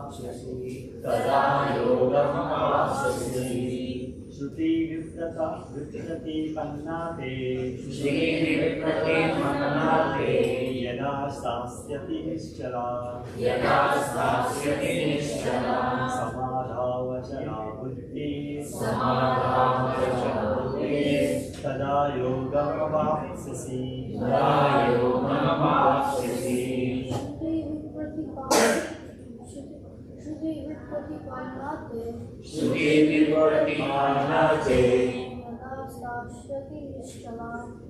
अवाप्स्यसि तदा योगमवाप्स्यसि श्रुति विप्रतिपन्नाते यदा स्थास्यति निश्चला समाधावचला बुद्धिः तदा योगमवाप्स्यसि श्रुति विप्रतिपन्नाते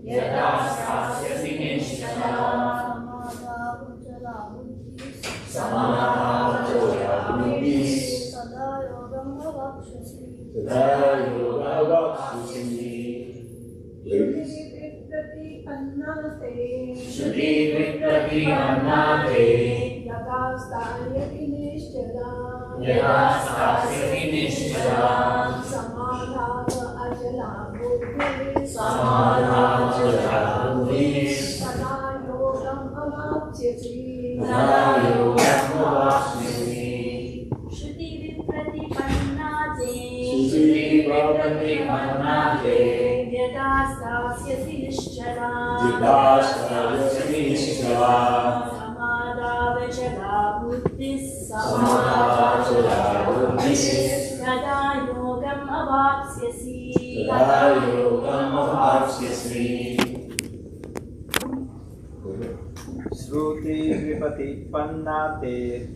यदा स्थास्यति निश्चला समाधावचला बुद्धिः तदा योगमवाप्स्यसि श्रुति विप्रतिपन्नाते यदा स्थास्यति निश्चला समाधावचला बुद्धिः तदा योगमवाप्स्यसि श्रुति विप्रतिपन्नाते यदा स्थास्यति निश्चला समाधावचला बुद्धिः तदा योगमवाप्स्यसि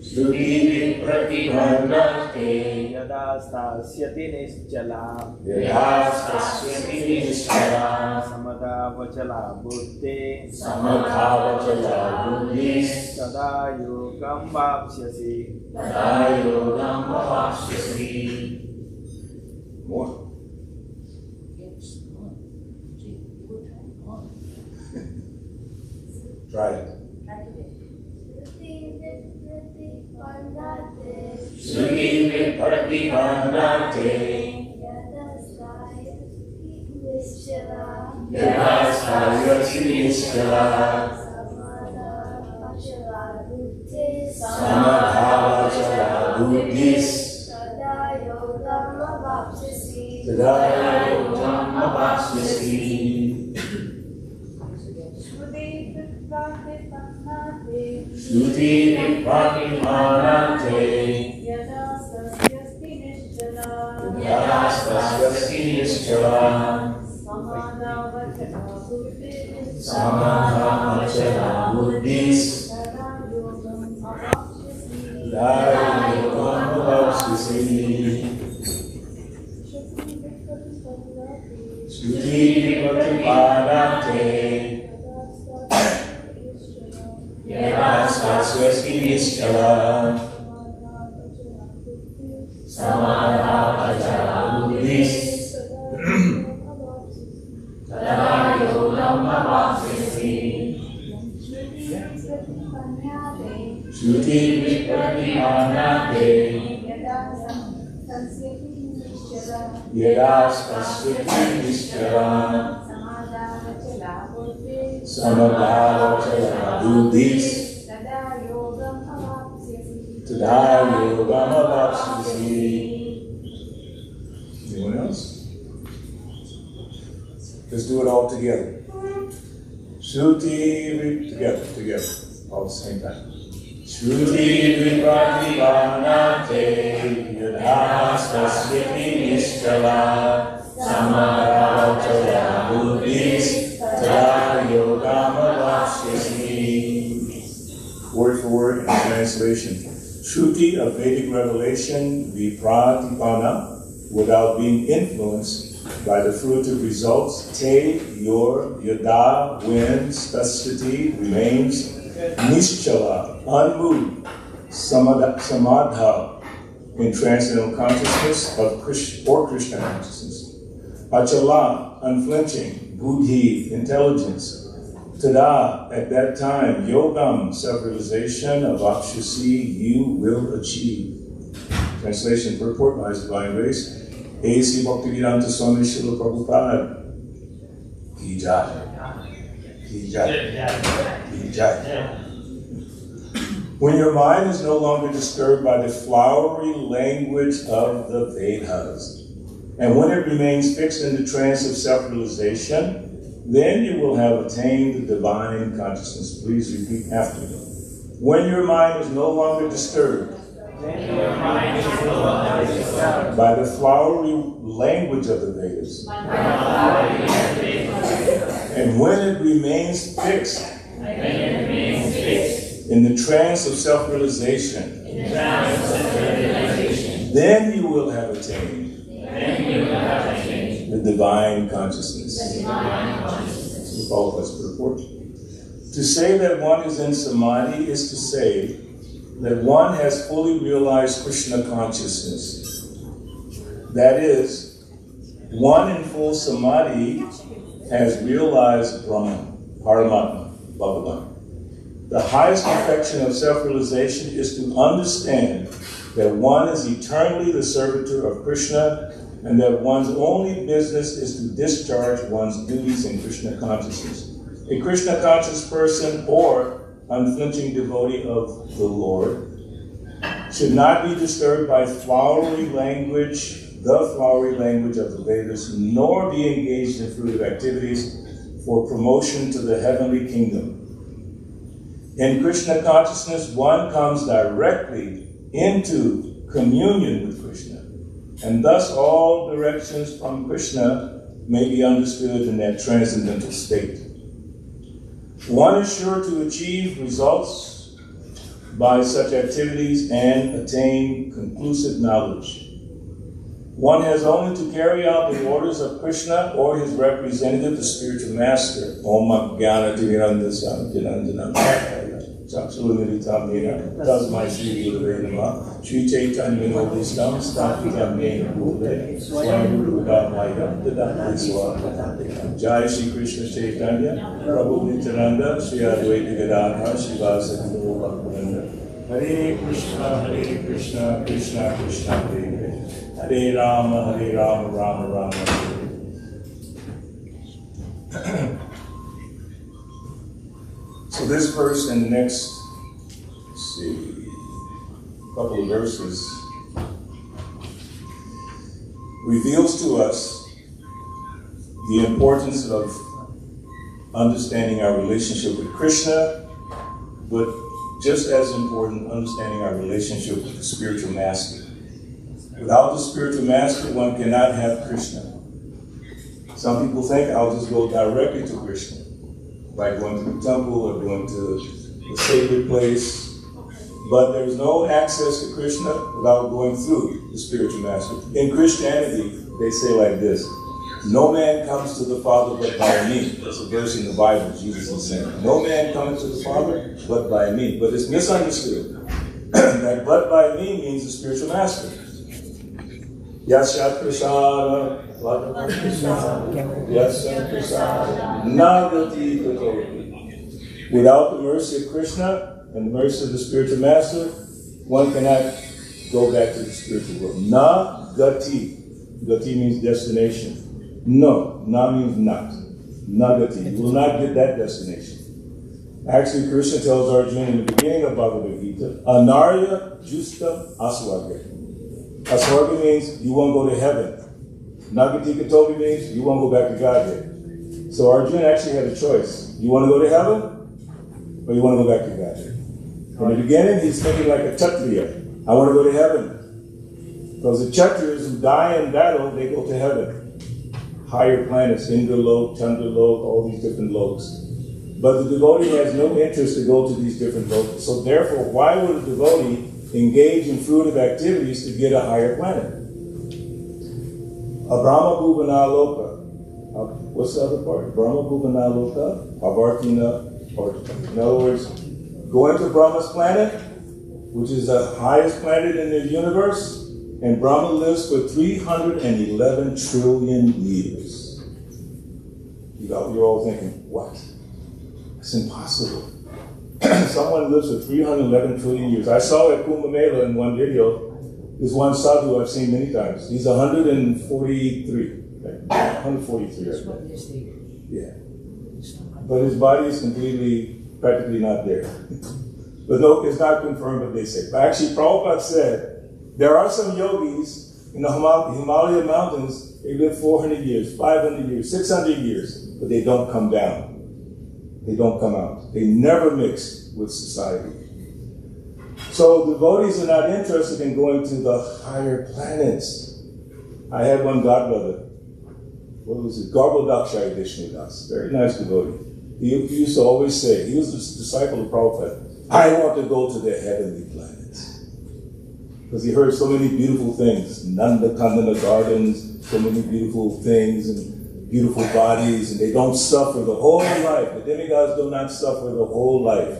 श्रुति विप्रतिपन्नाते यदा स्थास्यति निश्चला समधावचला बुद्धिः तदा योगमवाप्स्यसि More. Try it. श्रुति विप्रतिपन्नाते यदा स्थास्यति निश्चला समाधावचला बुद्धिः तदा योगमवाप्स्यसि श्रुति विप्रतिपन्नाते यदा स्थास्यति निश्चला समाधावचला बुद्धिः तदा योगमवाप्स्यसि श्रुति विप्रतिपन्नाते यदा स्थास्यति निश्चला समाधावचला बुद्धिः तदा योगमवाप्स्यसि श्रुति विप्रतिपन्नाते यदा स्थास्यति निश्चला समाधावचला बुद्धिः तदा योगमवाप्स्यसि Anyone else? Let's do it all together. Shruti together, all at the same time. Shruti vipratipanate yadha stasyati nishchala samadhavachala buddhis tada yogamavashyasi. Word for word in translation. Shruti of Vedic revelation, vipratipana, without being influenced by the fruitive results, te, your, yada, when, stasyati, remains, nischala, unmoved, samadha, in transcendental consciousness of Krishna or Krishna consciousness, achala, unflinching, buddhi, intelligence, tada, at that time, yogam, self-realization of apshyasi, you will achieve. Translation purport by His Divine Grace. A.C. Bhaktivedanta Swami Srila Prabhupada. Ki jai. Ki jai. Ki jai. When your mind is no longer disturbed by the flowery language of the Vedas, and when it remains fixed in the trance of self-realization, then you will have attained the divine consciousness. Please repeat after me. When your mind is no longer disturbed by the flowery language of the Vedas, and when it remains fixed in the trance of self-realization, then you will have attained the divine consciousness. So all of us purport. To say that one is in samadhi is to say that one has fully realized Krishna consciousness. That is, one in full samadhi has realized Brahman, Paramatma, Bhagavan. The highest perfection of self-realization is to understand that one is eternally the servitor of Krishna, and that one's only business is to discharge one's duties in Krishna consciousness. A Krishna conscious person or unflinching devotee of the Lord should not be disturbed by the flowery language of the Vedas, nor be engaged in fruitive activities for promotion to the heavenly kingdom. In Krishna consciousness, one comes directly into communion with Krishna, and thus all directions from Krishna may be understood in that transcendental state. One is sure to achieve results by such activities and attain conclusive knowledge. One has only to carry out the orders of Krishna or his representative, the spiritual master. Om Jnana Timiranda Sanjananjanam Chakshulumiritamena Tasmai Sri Gurave Namah Sri Chaitanya Manobhistam Sthapitam Mena Bhule Swami Guru Dhammayam Dadam Swami Jai Shri Krishna Chaitanya Prabhu Nityananda Sri Advaita Gadadhar Shivasa Guru Bhaktivinoda Hare Krishna, Krishna Krishna, Hare Hare Hare Rama, Rama Rama, Hare. So this verse and the next, couple of verses reveals to us the importance of understanding our relationship with Krishna, but just as important, understanding our relationship with the spiritual master. Without the spiritual master, one cannot have Krishna. Some people think I'll just go directly to Krishna by going to the temple or going to the sacred place. But there's no access to Krishna without going through the spiritual master. In Christianity, they say like this: no man comes to the Father but by me. That's a verse in the Bible Jesus is saying. No man comes to the Father but by me. But it's misunderstood that but by me means the spiritual master. Yasya Prasada, Yasya Prasada, Nagati Tatoti. Without the mercy of Krishna and the mercy of the spiritual master, one cannot go back to the spiritual world. Nagati. Gati means destination. No, na means not. Nagati. You will not get that destination. Actually, Krishna tells Arjuna in the beginning of Bhagavad Gita, Anarya Justa Aswarga. Aswarga means you won't go to heaven. Nagati Katobi means you won't go back to Godhead. So Arjuna actually had a choice. You want to go to heaven or you want to go back to Godhead? In the beginning, he's thinking like a Kshatriya. I want to go to heaven. Because the Kshatriyas who die in battle, they go to heaven. Higher planets, Indra Lok, Chandra Lok, all these different loks. But the devotee has no interest to go to these different lokas. So therefore, why would a devotee engage in fruitive activities to get a higher planet? Abrahma Bhuvana Loka. What's the other part? Brahma Bhuvana Loka, Avartina. In other words, going to Brahma's planet, which is the highest planet in the universe, and Brahma lives for 311 trillion years. You're all thinking, what? It's impossible. Someone lives for 311 trillion years. I saw at Kumbh Mela in one video, this one sadhu I've seen many times. He's 143. Right? 143, I think. Yeah. But his body is practically not there. But no, it's not confirmed what they say. But actually, Prabhupada said there are some yogis in the Himalaya mountains, they live 400 years, 500 years, 600 years, but they don't come down. They don't come out. They never mix with society. So devotees are not interested in going to the higher planets. I had one godbrother. What was it? Garbhodakshaya Vishnudas. Very nice devotee. He used to always say, he was a disciple of Prabhupada, I want to go to the heavenly planets. Because he heard so many beautiful things. Nanda Kandana gardens, so many beautiful things and beautiful bodies, and they don't suffer the whole life. The demigods do not suffer the whole life.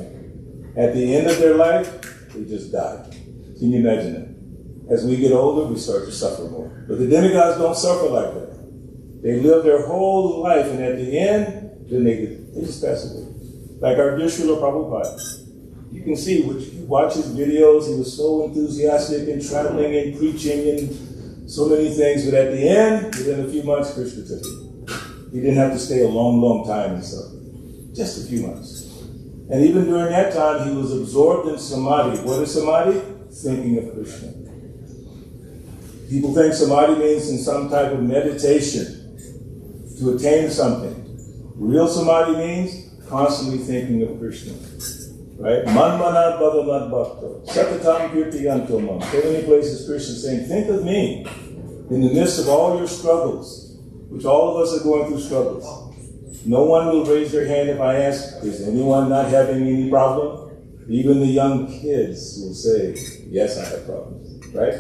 At the end of their life, they just die. Can you imagine that? As we get older, we start to suffer more. But the demigods don't suffer like that. They live their whole life, and at the end, then they just pass away. Like our dear Srila Prabhupada. You can see, you watch his videos, he was so enthusiastic and traveling and preaching and so many things, but at the end, within a few months, Krishna took him. He didn't have to stay a long, long time and stuff. Just a few months. And even during that time, he was absorbed in samadhi. What is samadhi? Thinking of Krishna. People think samadhi means in some type of meditation to attain something. Real samadhi means constantly thinking of Krishna. Right? Man manad bhava mad bhakto. Satatam kirtiyanto mam. So many places Krishna is saying, think of me in the midst of all your struggles, which all of us are going through struggles. No one will raise their hand if I ask, is anyone not having any problem? Even the young kids will say, yes, I have problems. Right?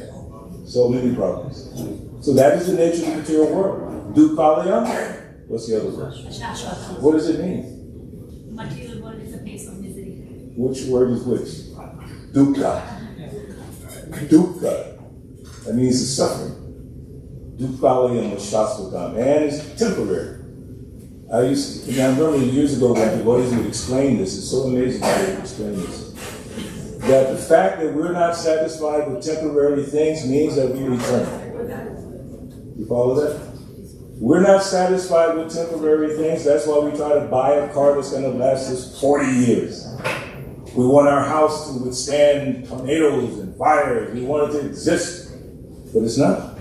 So many problems. So that is the nature of the material world. Dukkhalayam. What's the other word? What does it mean? Material world is a place of misery. Which word is which? Dukkha. Dukkha. That means the suffering. Dukkhalayam was shasvatam. And it's temporary. I remember years ago when devotees would explain this. It's so amazing how they would explain this. That the fact that we're not satisfied with temporary things means that we return. You follow that? We're not satisfied with temporary things. That's why we try to buy a car that's going to last us 40 years. We want our house to withstand tornadoes and fires. We want it to exist. But it's not.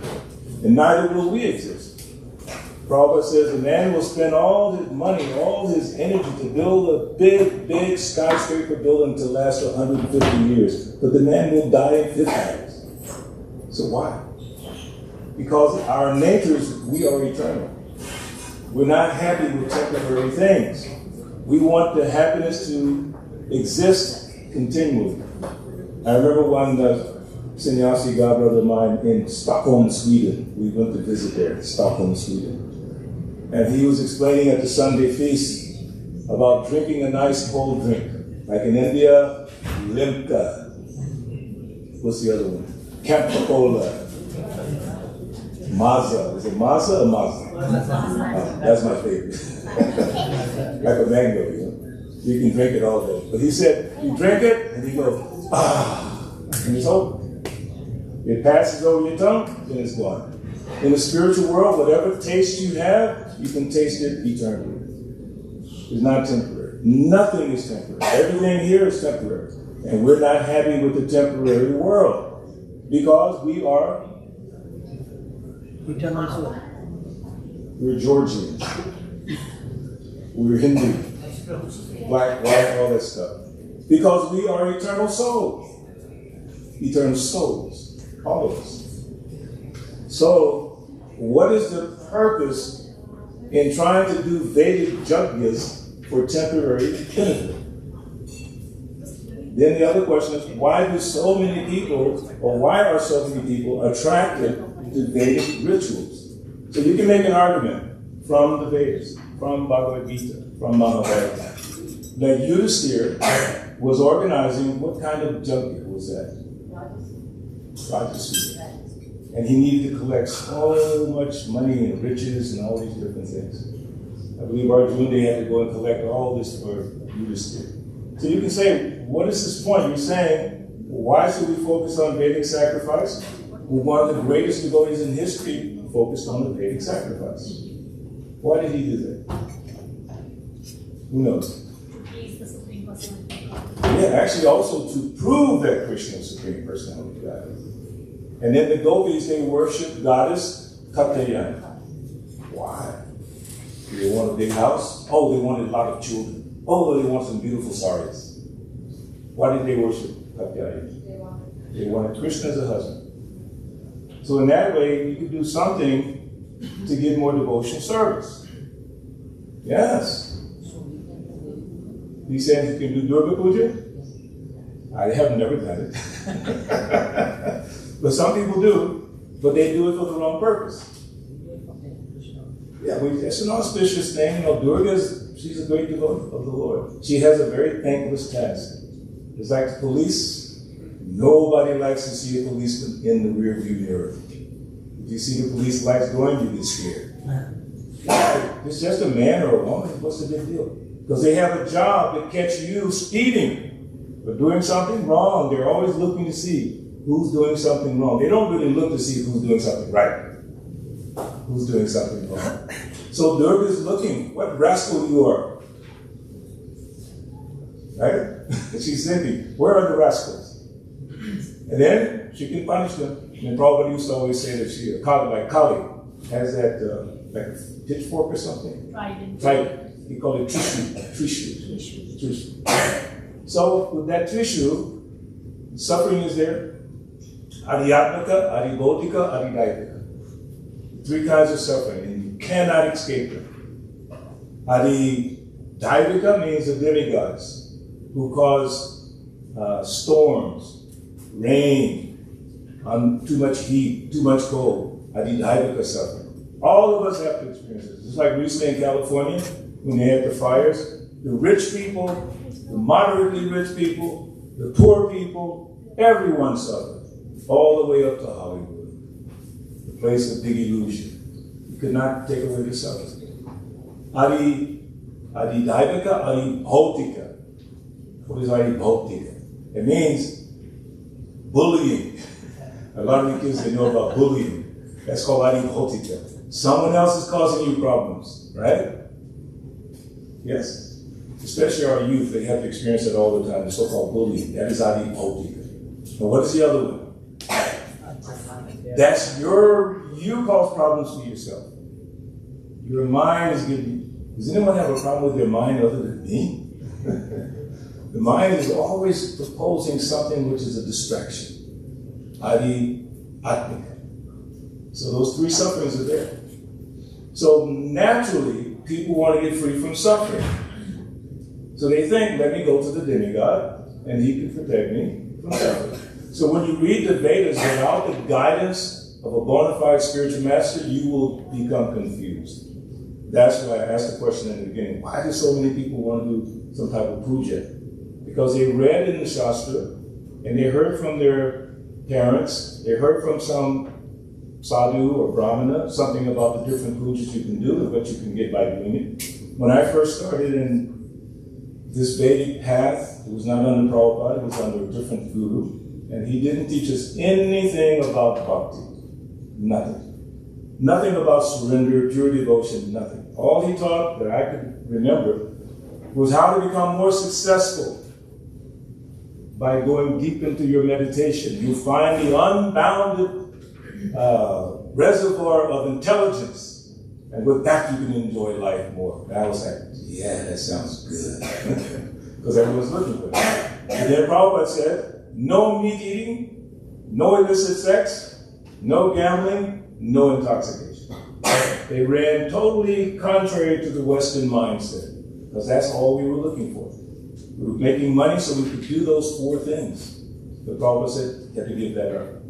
And neither will we exist. Prabhupada says a man will spend all his money, all his energy to build a big, big skyscraper building to last 150 years. But the man will die in 50 years. So why? Because our natures, we are eternal. We're not happy with temporary things. We want the happiness to exist continually. I remember one sannyasi godbrother of mine in Stockholm, Sweden. We went to visit there, Stockholm, Sweden. And he was explaining at the Sunday feast about drinking a nice cold drink. Like in India, limca. What's the other one? Campa-Cola. Maza. Is it Maza or Maza? That's my favorite. Like a mango, you know. You can drink it all day. But he said, you drink it, and you go, and it's over. It passes over your tongue, then it's gone. In the spiritual world, whatever taste you have, you can taste it eternally. It's not temporary. Nothing is temporary. Everything here is temporary. And we're not happy with the temporary world because we are eternal soul. We're Georgians. We're Hindu. Black, white, all that stuff. Because we are eternal souls. Eternal souls. All of us. So, what is the purpose in trying to do Vedic yajnas for temporary benefit? Then the other question is, why are so many people attracted to Vedic rituals? So you can make an argument from the Vedas, from Bhagavad Gita, from Mahabharata, that Yudhisthira was organizing, what kind of yajna was that? Rajasuya. And he needed to collect so much money and riches and all these different things. I believe Arjuna, they had to go and collect all this for Yudhisthira. So you can say, what is this point? You're saying, why should we focus on Vedic sacrifice? One of the greatest devotees in history focused on the Vedic sacrifice. Why did he do that? Who knows? He is the Supreme Personality. Yeah, actually also to prove that Krishna is Supreme Personality of Godhead. And then the gopis, they worship goddess Katyayani. Why? Do they want a big house? Oh, they wanted a lot of children. Oh, they want some beautiful saris. Why did they worship Katyayani? They wanted Krishna as a husband. So in that way, you could do something to get more devotional service. Yes. He said you can do Durga Puja? I have never done it. But some people do, but they do it for the wrong purpose. Yeah, it's an auspicious thing. You know, Durga, she's a great devotee of the Lord. She has a very thankless task. It's like the police. Nobody likes to see a policeman in the rear view mirror. If you see the police lights going, you get scared. It's just a man or a woman. What's the big deal? Because they have a job to catch you speeding or doing something wrong. They're always looking to see who's doing something wrong. They don't really look to see who's doing something right. Who's doing something wrong. So Durga is looking, what rascal you are. Right? She's thinking, where are the rascals? And then she can punish them. And Prabhupada used to always say that she, like Kali, has that like a pitchfork or something. Trident. He called it trishu. So with that trishu, suffering is there. Adhyatmika, adhibodhika, adhidaivika. 3 kinds of suffering, and you cannot escape them. Adhidaivika means the demigods who cause storms, rain, too much heat, too much cold. Adhidaivika suffering. All of us have to experience this. Just like recently in California, when they had the fires, the rich people, the moderately rich people, the poor people, everyone suffered. All the way up to Hollywood, the place of big illusion. You could not take away the suffering. Adhidaivika, adhibodhika. What is adhibodhika? It means bullying. A lot of the kids, they know about bullying. That's called adhibodhika. Someone else is causing you problems, right? Yes. Especially our youth, they have to experience it all the time, the so-called bullying. That is adhibodhika. Now what is the other one? That's you cause problems to yourself. Your mind is giving. Does anyone have a problem with their mind other than me? The mind is always proposing something which is a distraction. Adhyatmika. So those 3 sufferings are there. So naturally, people want to get free from suffering. So they think, let me go to the demigod, and he can protect me from suffering. So when you read the Vedas without the guidance of a bona fide spiritual master, you will become confused. That's why I asked the question in the beginning, why do so many people want to do some type of puja? Because they read in the Shastra, and they heard from their parents, they heard from some sadhu or brahmana, something about the different pujas you can do and what you can get by doing it. When I first started in this Vedic path, it was not under Prabhupada, it was under a different guru. And he didn't teach us anything about bhakti. Nothing. Nothing about surrender, pure devotion, nothing. All he taught that I could remember was how to become more successful by going deep into your meditation. You find the unbounded reservoir of intelligence. And with that, you can enjoy life more. And I was like, yeah, that sounds good. Because everyone's looking for it. And then Prabhupada said, no meat eating, no illicit sex, no gambling, no intoxication. They ran totally contrary to the Western mindset, because that's all we were looking for. We were making money so we could do those 4 things. But Prabhupada said, you have to give that up.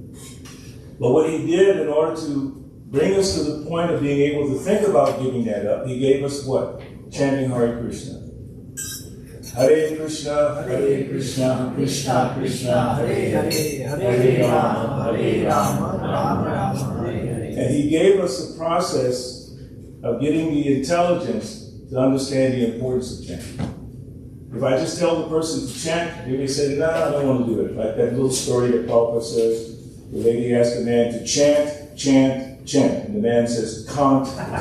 But what he did in order to bring us to the point of being able to think about giving that up, he gave us what? Chanting Hare Krishna. Hare Krishna, Krishna Krishna, Hare Hare, Hare Rama, Rama Rama, Hare Hare. And he gave us the process of getting the intelligence to understand the importance of chanting. If I just tell the person to chant, they may say, no, I don't want to do it. Like that little story that Prabhupada says, the lady asked the man to chant, chant, chant. And the man says, can't. I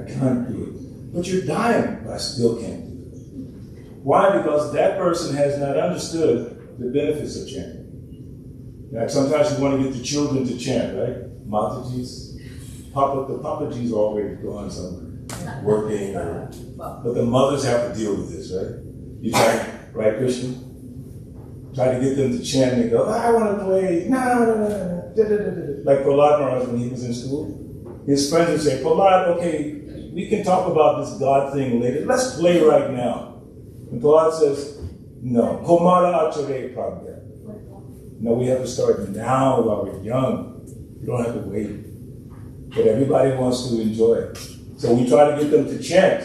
can't do it. But you're dying. But I still can't do it. Why? Because that person has not understood the benefits of chanting. Now, sometimes you want to get the children to chant, right? Mataji's, the Papaji's are already gone somewhere, working, but the mothers have to deal with this, right? You try, right, Krishna? Try to get them to chant and they go, I want to play, no. Like Prahlad Maharaj when he was in school. His friends would say, Prahlad, okay, we can talk about this God thing later. Let's play right now. And Prahlad says, no. Komara Acharya Pragya. No, we have to start now while we're young. We don't have to wait. But everybody wants to enjoy it. So we try to get them to chant.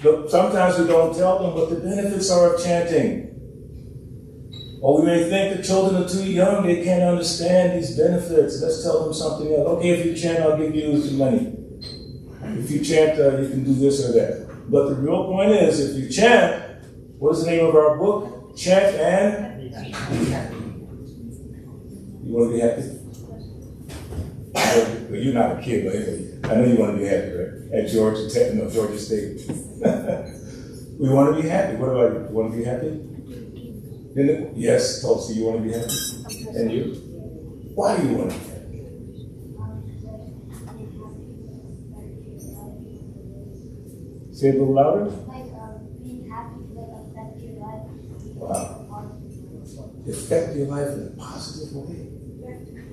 But sometimes we don't tell them what the benefits are of chanting. Or we may think the children are too young, they can't understand these benefits. Let's tell them something else. Okay, if you chant, I'll give you some money. If you chant, you can do this or that. But the real point is, if you chant, what is the name of our book? Chant and be happy. You want to be happy? Well, you're not a kid, but anyway, I know you want to be happy, right? At Georgia State. We want to be happy. What about you? You want to be happy? Yes, Tulsi, you want to be happy? And you? Why do you want to be happy? Say it a little louder. Being happy will affect your life. Wow. Affect your life in a positive way.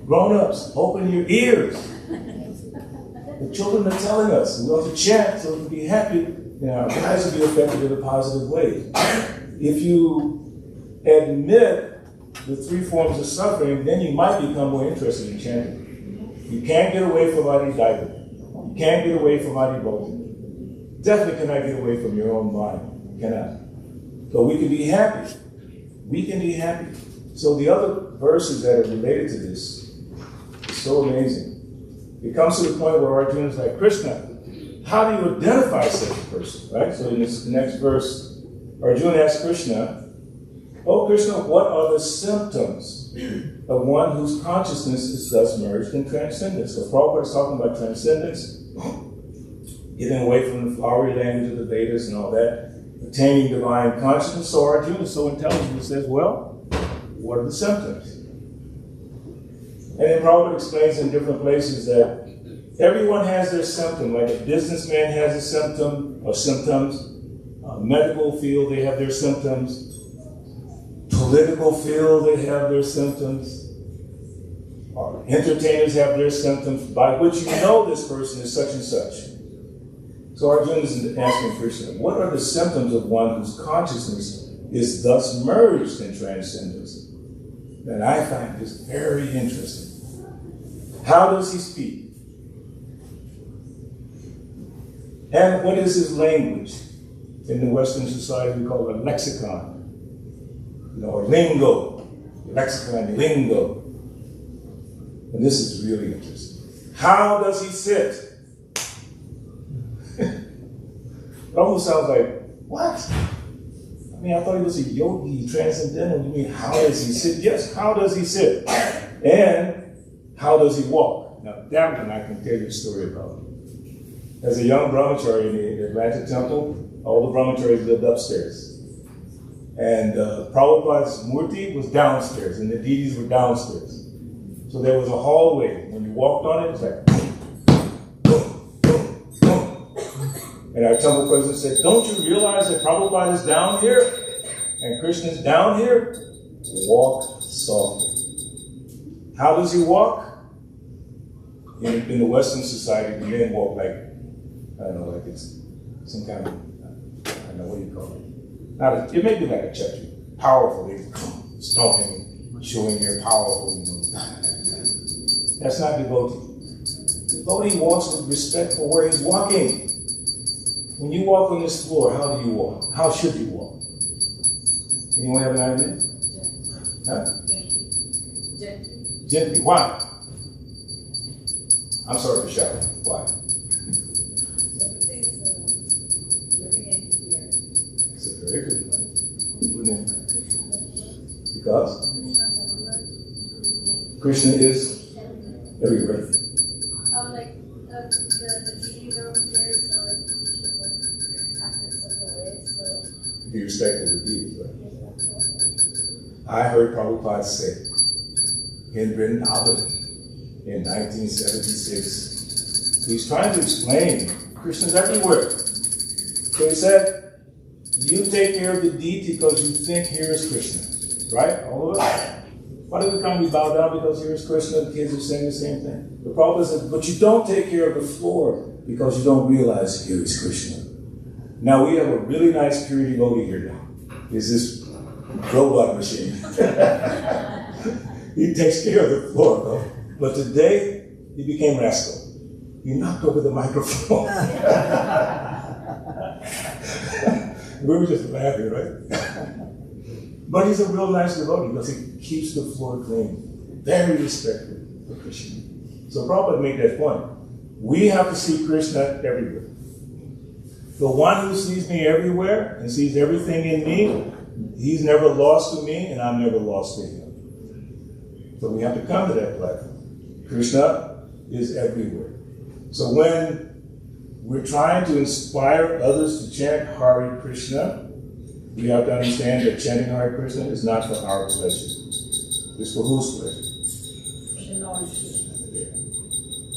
Grown-ups, open your ears. The children are telling us we want to chant so we can be happy. Our lives will be affected in a positive way. If you admit the three forms of suffering, then you might become more interested in chanting. You can't get away from Adidaiva. You can't get away from Adibhoti. Definitely cannot get away from your own mind. You cannot. So we can be happy. We can be happy. So the other verses that are related to this is so amazing. It comes to the point where Arjuna is like, Krishna, how do you identify such a person? Right? So in this next verse, Arjuna asks Krishna, Oh Krishna, what are the symptoms of one whose consciousness is thus merged in transcendence? So Prabhupada is talking about transcendence, getting away from the flowery language of the Vedas and all that, attaining divine consciousness. So Arjuna is so intelligent, he says, well, what are the symptoms? And then Prabhupada explains in different places that everyone has their symptom, like a businessman has a symptom or symptoms, medical field, they have their symptoms, political field, they have their symptoms, entertainers have their symptoms, by which you know this person is such and such. So Arjuna is asking Krishna, what are the symptoms of one whose consciousness is thus merged in transcendence? And I find this very interesting. How does he speak? And what is his language? In the Western society, we call it a lexicon. Or lingo. Lexicon, lingo. And this is really interesting. How does he sit? It almost sounds like, what? I mean, I thought he was a yogi, transcendental. You mean, how does he sit? Yes, how does he sit? And how does he walk? Now, that one I can tell you a story about. As a young brahmachari in the Atlanta temple, all the brahmacharis lived upstairs. And Prabhupada's murti was downstairs, and the deities were downstairs. So there was a hallway. When you walked on it, it was like, boom, boom, boom. And our temple president said, don't you realize that Prabhupada is down here? And Krishna is down here? Walk softly. How does he walk? In the Western society, the men walk like, I don't know, like it's some kind of, I don't know, what do you call it? It may be like a church, powerful, they come stomping, showing they're powerful, you know. That's not devotee. Devotee walks with respect for where he's walking. When you walk on this floor, how do you walk? How should you walk? Anyone have an idea? Huh? Gently. Why? I'm sorry for shouting. Why? It's a very good one. Wouldn't it? Because Krishna is everywhere. Like the deities are here, so like we should like act in such a way so irrespective of deeds, right? I heard Prabhupada say in Vrindavan in 1976, he's trying to explain Krishna's everywhere. So he said, you take care of the deity because you think here is Krishna, right? All of us. Why do we come? We bow down because here is Krishna. The kids are saying the same thing. The Prabhupada says, but you don't take care of the floor because you don't realize here is Krishna. Now we have a really nice pure devotee here now. It's this robot machine. He takes care of the floor, though. But today, he became rascal. He knocked over the microphone. We were just laughing, right? But he's a real nice devotee because he keeps the floor clean. Very respectful for Krishna. So Prabhupada made that point. We have to see Krishna everywhere. The one who sees me everywhere and sees everything in me, he's never lost to me and I'm never lost to him. So we have to come to that platform. Krishna is everywhere. So when we're trying to inspire others to chant Hare Krishna, we have to understand that chanting Hare Krishna is not for our pleasure. It's for whose pleasure?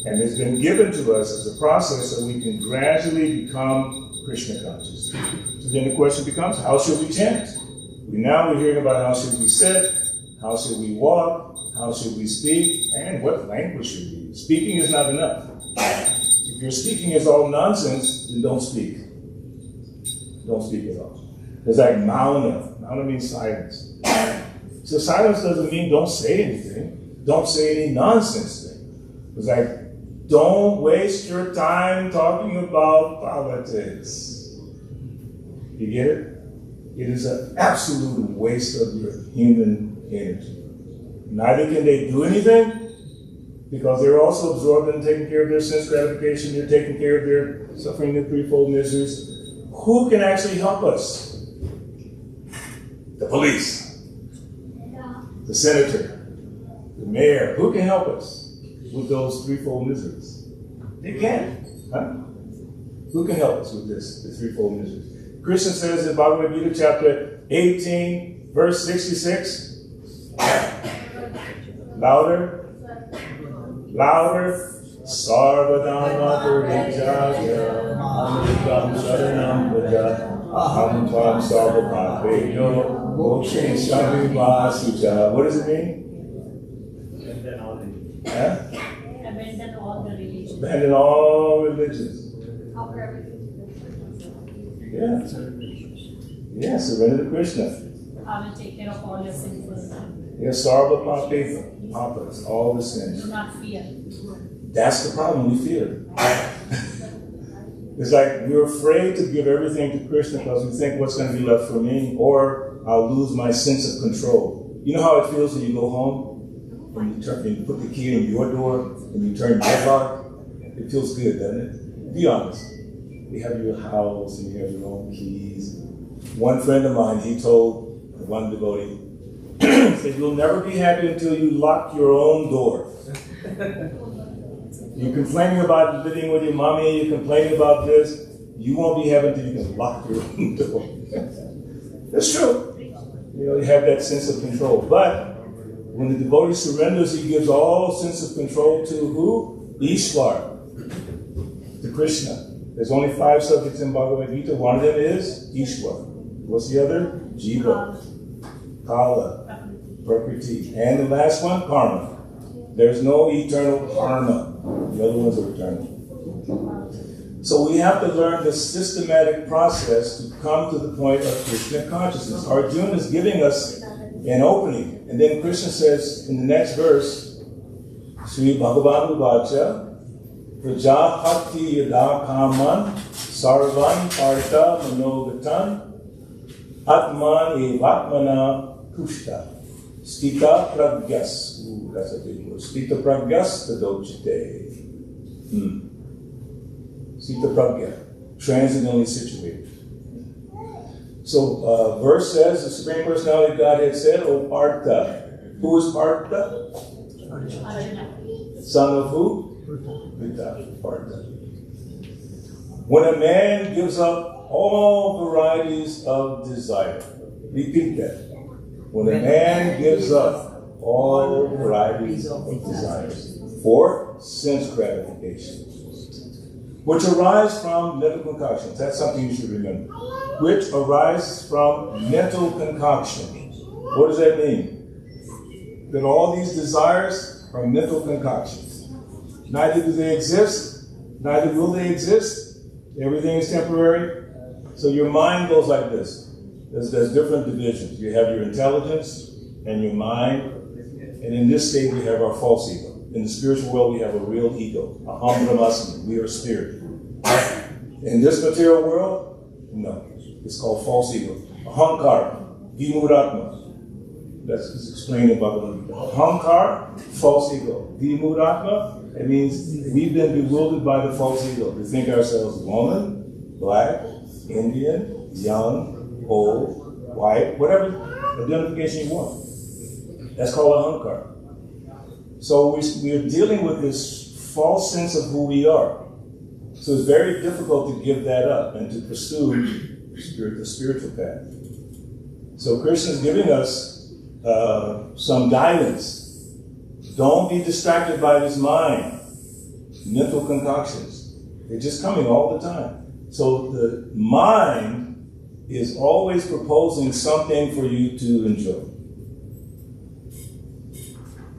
And it's been given to us as a process so we can gradually become Krishna conscious. So then the question becomes, how should we chant? Now we're hearing about how should we sit, how should we walk, how should we speak, and what language should we use. Speaking is not enough. If your speaking is all nonsense, then don't speak. Don't speak at all. It's like mauna. Mauna means silence. So silence doesn't mean don't say anything. Don't say any nonsense thing. It's like, don't waste your time talking about politics. You get it? It is an absolute waste of your human energy. Neither can they do anything because they're also absorbed in taking care of their sense gratification. They're taking care of their suffering the threefold miseries. Who can actually help us? The police, the senator, the mayor. Who can help us with those threefold miseries? They can't. Huh? Who can help us with this, the threefold miseries? Krishna says in Bhagavad Gita chapter 18, verse 66. Louder. Louder. Sarvadama parijaya amritam saranam praja aham tvam sarvapapeyo mokshin samivasucha. What does it mean? Abandon all the religions. Abandon all religions. Yeah. Yeah, surrender to Krishna. I will take care of all your sins. Yes, sarvapapeyo, papas, all the sins. Do not fear. That's the problem, we fear. It's like we're afraid to give everything to Krishna because we think what's going to be left for me, or I'll lose my sense of control. You know how it feels when you go home and you put the key in your door and you turn your lock? It feels good, doesn't it? Be honest. You have your house and you have your own keys. One friend of mine, he told one devotee, he said, you'll never be happy until you lock your own door. You're complaining about living with your mommy, you're complaining about this, you won't be happy until you can lock your own door. That's true. You know, you have that sense of control. But when the devotee surrenders, he gives all sense of control to who? Ishwar, to Krishna. There's only 5 subjects in Bhagavad Gita. One of them is Ishwar. What's the other? Jiva, Kala, Prakriti. And the last one, Karma. There's no eternal karma. The other ones are eternal. So we have to learn the systematic process to come to the point of Krishna consciousness. Arjuna is giving us an opening. And then Krishna says in the next verse, Sri Bhagavan Uvacha, Prajapati yada kaman sarvan parta manogatan atman evatmana pushta stita pragyas. Ooh, that's a big word. Stita pragyas tadochite. Stita pragya, transcendently situated. So verse says, the Supreme Personality of Godhead said, O Partha. Who is Partha? Son of who? Partha. When a man gives up all varieties of desire. Repeat that. When a man gives up all varieties of desires for sense gratification, which arise from mental concoctions. That's something you should remember. Which arise from mental concoction. What does that mean? That all these desires are mental concoctions. Neither do they exist, neither will they exist. Everything is temporary. So your mind goes like this. There's different divisions. You have your intelligence and your mind. And in this state, we have our false ego. In the spiritual world, we have a real ego. Aham Brahmasmi. We are spirit. In this material world, no. It's called false ego. Ahankara. Vimuratma. That's explained in Bhagavad Gita. Ahankara, false ego. Vimuratma, it means we've been bewildered by the false ego. We think ourselves woman, black, Indian, young, old, white, whatever identification you want. That's called ahankara. So we're dealing with this false sense of who we are. So it's very difficult to give that up and to pursue the spiritual path. So Krishna is giving us some guidance. Don't be distracted by this mind. Mental concoctions. They're just coming all the time. So the mind is always proposing something for you to enjoy.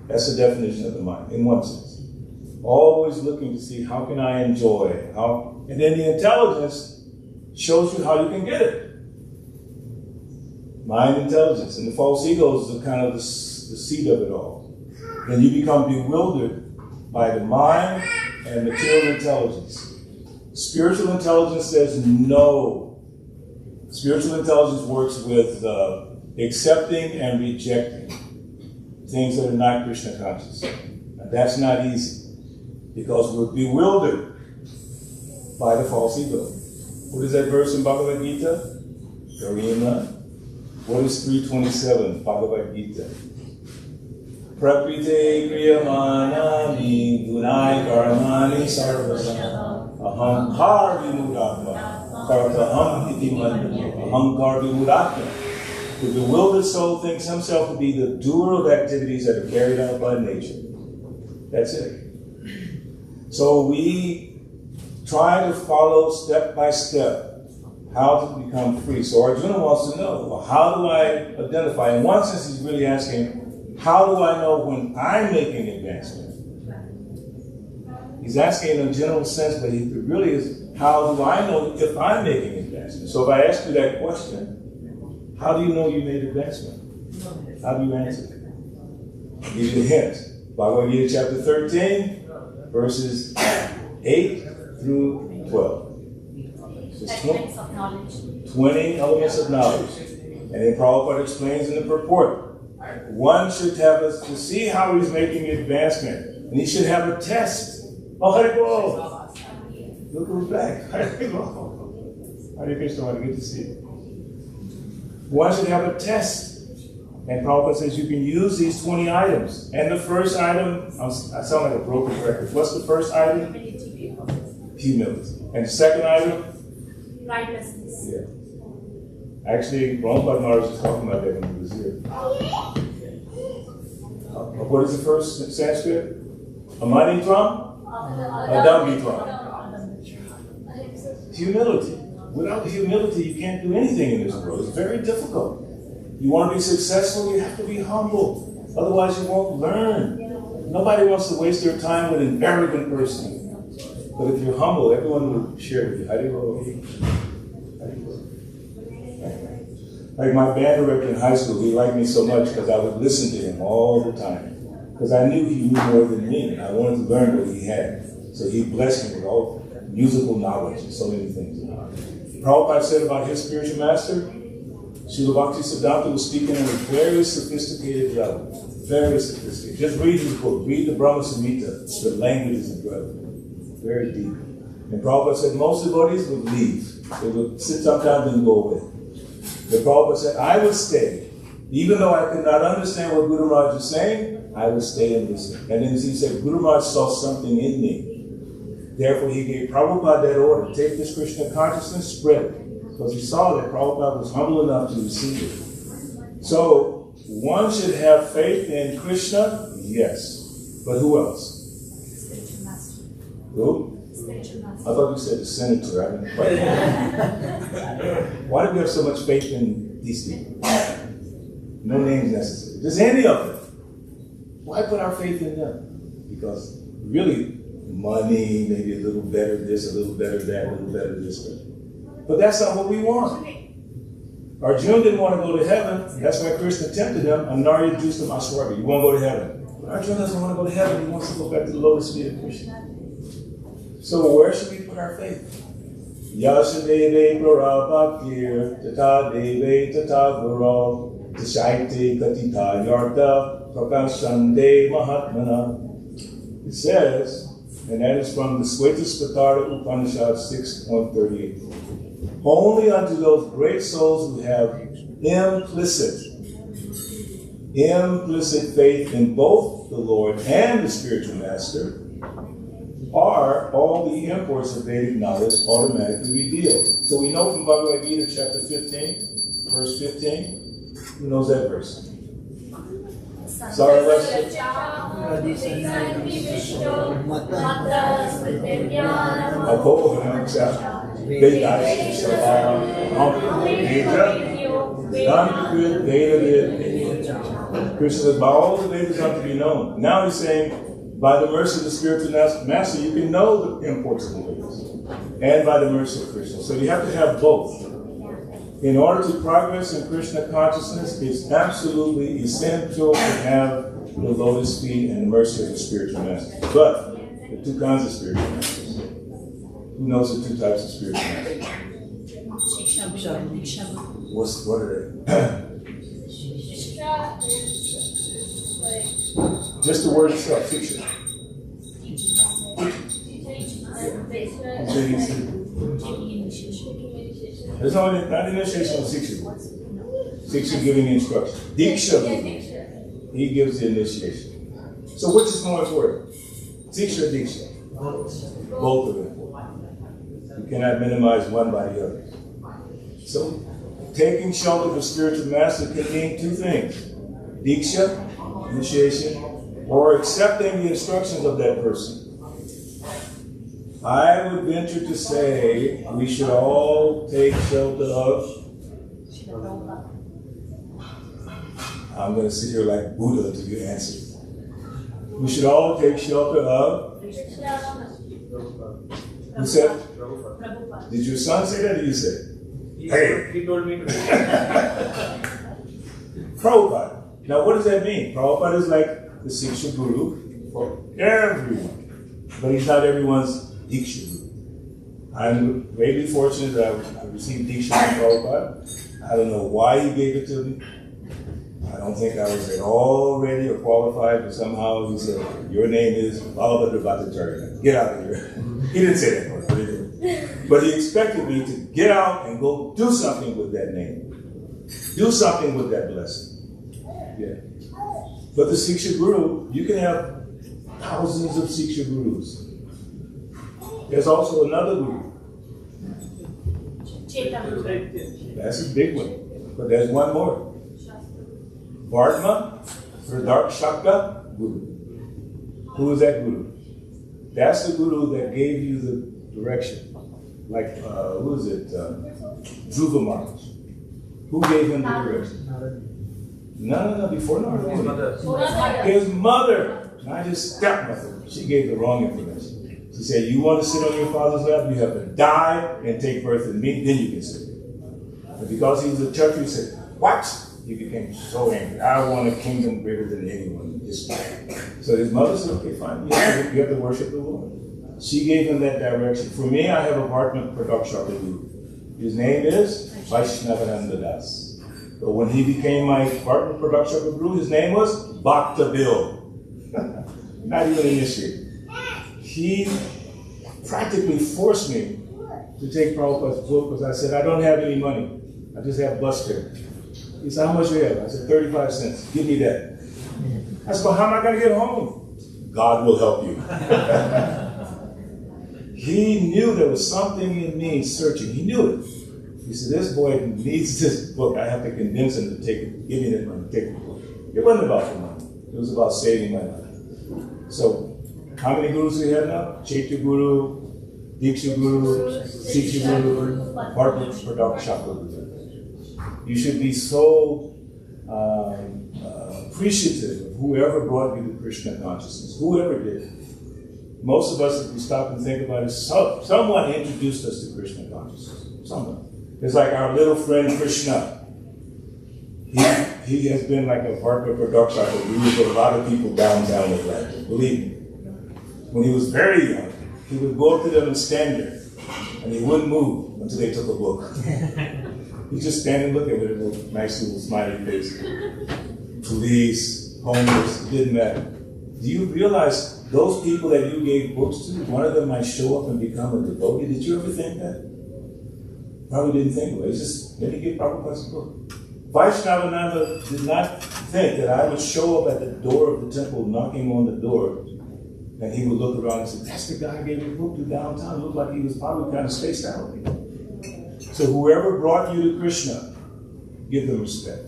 That's the definition of the mind, in one sense. Always looking to see how can I enjoy, and then the intelligence shows you how you can get it. Mind intelligence, and the false ego is the kind of the seed of it all. Then you become bewildered by the mind and material intelligence. Spiritual intelligence says no. Spiritual intelligence works with accepting and rejecting things that are not Krishna conscious. And that's not easy because we're bewildered by the false ego. What is that verse in Bhagavad Gita? Karima. What is 327 Bhagavad Gita? Prakrite kriyamanani gunai karamani sarvasana ahankar vimudatma kartaham iti mandana ahankar vimudatma. The bewildered soul thinks himself to be the doer of activities that are carried out by nature. That's it. So we try to follow step by step how to become free. So Arjuna wants to know, well, how do I identify? In one sense, he's really asking, how do I know when I'm making advancement? He's asking in a general sense, but it really is, how do I know if I'm making advancement? So if I ask you that question, how do you know you made advancement? How do you answer it? I'll give you a hint. Bhagavad Gita chapter 13, verses 8 through 12. Elements of knowledge. 20 elements of knowledge. And then Prabhupada explains in the purport, one should have to see how he's making advancement. And he should have a test. Oh, Hare look who's back. Hare Krishna, good to see you. One should have a test. And Prabhupada says you can use these 20 items. And the first item, I sound like a broken record. What's the first item? Humility. And the second item? Rightlessness. Yeah. Actually, Prabhupada Maharaj was talking about that when he was here. What is the first Sanskrit? Amanitram? Adambitram. Humility. Without humility, you can't do anything in this world. It's very difficult. You want to be successful, you have to be humble. Otherwise, you won't learn. Nobody wants to waste their time with an arrogant person. But if you're humble, everyone will share with you. Like my band director in high school, he liked me so much because I would listen to him all the time. Because I knew he knew more than me, and I wanted to learn what he had. So he blessed me with all musical knowledge and so many things. Prabhupada said about his spiritual master, Srila Bhakti Siddhanta was speaking at a very sophisticated level. Very sophisticated. Just read his book. Read the Brahma Samhita. The language is incredible. Very deep. And Prabhupada said most devotees would leave. They would sit sometimes and go away. But Prabhupada said, I would stay. Even though I could not understand what Guru Maharaj was saying, I would stay and listen. And then he said, Guru Maharaj saw something in me. Therefore, he gave Prabhupada that order. Take this Krishna consciousness, spread it. because he saw that Prabhupada was humble enough to receive it. So, one should have faith in Krishna, yes. But who else? Spiritual master. Who? Spiritual I master. thought you said the senator. I didn't quite. Why do we have so much faith in these people? No names necessary. Just any of them. Why put our faith in them? Because really, money, maybe a little better this, a little better that, a little better this. But that's not what we want. Arjuna didn't want to go to heaven. That's why Krishna tempted him. Anarya Justam Ashwarga. You want to go to heaven. But Arjuna doesn't want to go to heaven. He wants to go back to the lotus feet of Krishna. So where should we put our faith? Yashadeve Prabhakir Tata Deve Tata Guru Tashaite Katita Yarta Prakashande Mahatmana. It says, and that is from the Sweta Upanishad 6.38. Only unto those great souls who have implicit faith in both the Lord and the spiritual master are all the imports of Vedic knowledge automatically revealed. So we know from Bhagavad Gita chapter 15, verse 15. Who knows that verse? Sorry, let's Krishna says, by all the Vedas are to be known. Now he's saying, by the mercy of the spiritual master, you can know the imports of the Vedas. And by the mercy of Krishna. So you have to have both. In order to progress in Krishna consciousnness, it's absolutely essential to have the lotus feet and the mercy of the spiritual master. But there are two kinds of spiritual masters. Who knows the two types of spiritual masters? What are they? Just the word itself, fiction. There's not initiation of Siksha. Siksha giving instruction. Diksha. He gives the initiation. So which is more important? Siksha or Diksha? Both of them. You cannot minimize one by the other. So taking shelter of the spiritual master can mean two things. Diksha, initiation, or accepting the instructions of that person. I would venture to say we should all take shelter of. I'm going to sit here like Buddha until you answer. We should all take shelter of. Who said? Did your son say that or you say? Hey. He told me to. Prabhupada. Now what does that mean? Prabhupada is like the Siksha Guru for everyone. But he's not everyone's Diksha Guru. I'm greatly fortunate that I received Diksha from Prabhupada. I don't know why he gave it to me. I don't think I was at all ready or qualified, but somehow he said, your name is Balabhadra Bhattacharya. Get out of here. He didn't say that word, but he did. But he expected me to get out and go do something with that name. Do something with that blessing. Yeah. But the Siksha Guru, you can have thousands of Siksha Gurus. There's also another Guru. That's a big one. But there's one more. Vardhma Shakta Guru. Who is that Guru? That's the Guru that gave you the direction. Like, who is it? Dhruva Maharaj. Who gave him the direction? No, before Narada. His mother, not his stepmother. She gave the wrong information. She said, you want to sit on your father's lap, you have to die and take birth in me, then you can sit. But because he was a Kshatriya, he said, what? He became so angry. I want a kingdom greater than anyone in history. So his mother said, okay, fine, you have to worship the Lord. She gave him that direction. For me, I have a partner, Pradakshaka Guru. His name is Vaishnavananda Das. But when he became my partner, Pradakshaka Guru, his name was Bhakta Bill. Not even initiated. He practically forced me to take Prabhupada's book because I said, I don't have any money. I just have bus fare. He said, how much do you have? I said, 35 cents. Give me that. I said, well, how am I going to get home? God will help you. He knew there was something in me searching. He knew it. He said, this boy needs this book. I have to convince him to take it. Give me that money. Take the book. It wasn't about the money. It was about saving my life. So, how many gurus do we have now? Chaitya Guru, Diksha Guru, Siksha Guru, Bhargava Pradap Chakra Guru. You should be so appreciative of whoever brought you to Krishna consciousness, whoever did. Most of us, if we stop and think about it, someone introduced us to Krishna consciousness. Someone. It's like our little friend Krishna. He has been like a Bhargava Pradap Chakra Guru for a lot of people down the line. Believe me. When he was very young, he would go up to them and stand there, and he wouldn't move until they took a book. He'd just stand and look at it with a nice little smiley face. Police, homeless, it didn't matter. Do you realize those people that you gave books to, one of them might show up and become a devotee? Did you ever think that? Probably didn't think of it. It's just, let me give Prabhupada's book. Vaishnavananda did not think that I would show up at the door of the temple, knocking on the door, and he would look around and say, that's the guy I gave the book to downtown. Looked like he was probably kind of spaced out. So whoever brought you to Krishna, give them respect.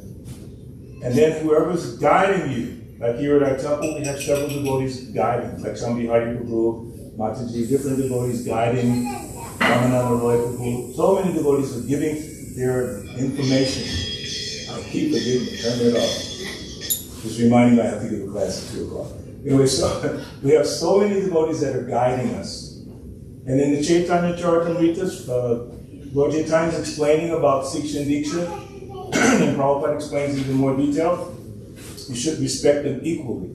And then whoever's guiding you, like here at our temple, we have several devotees guiding, like Shambhi Hari Prabhu, Mataji, different devotees guiding, Ramananda Roy Prabhu. So many devotees are giving their information. I keep forgetting to turn it off. Just reminding me I have to give a class at 2 o'clock. Anyway, so we have so many devotees that are guiding us. And in the Chaitanya Charitamrita, Lord Chaitanya is explaining about Siksha and Diksha, and Prabhupada explains even more detail. You should respect them equally,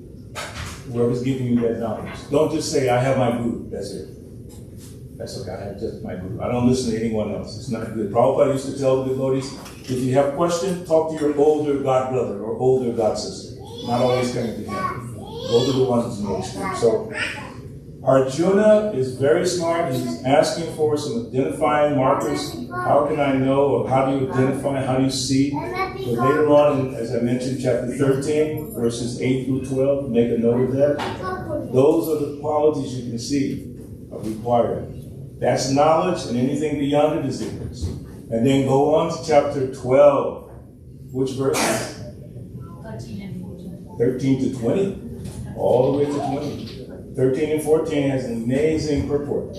whoever's giving you that knowledge. Don't just say, I have my guru, that's it. That's okay, I have just my guru. I don't listen to anyone else. It's not good. Prabhupada used to tell the devotees, if you have questions, talk to your older god brother or older god sister. Not always coming to him. Those are the ones who know experience. So Arjuna is very smart. He's asking for some identifying markers. How can I know, or how do you identify, how do you see? So later on, as I mentioned, chapter 13, verses 8 through 12, make a note of that. Those are the qualities you can see are required. That's knowledge, and anything beyond it is ignorance. And then go on to chapter 12. Which verses? 13 to 20. All the way to 20. 13 and 14 has an amazing purport.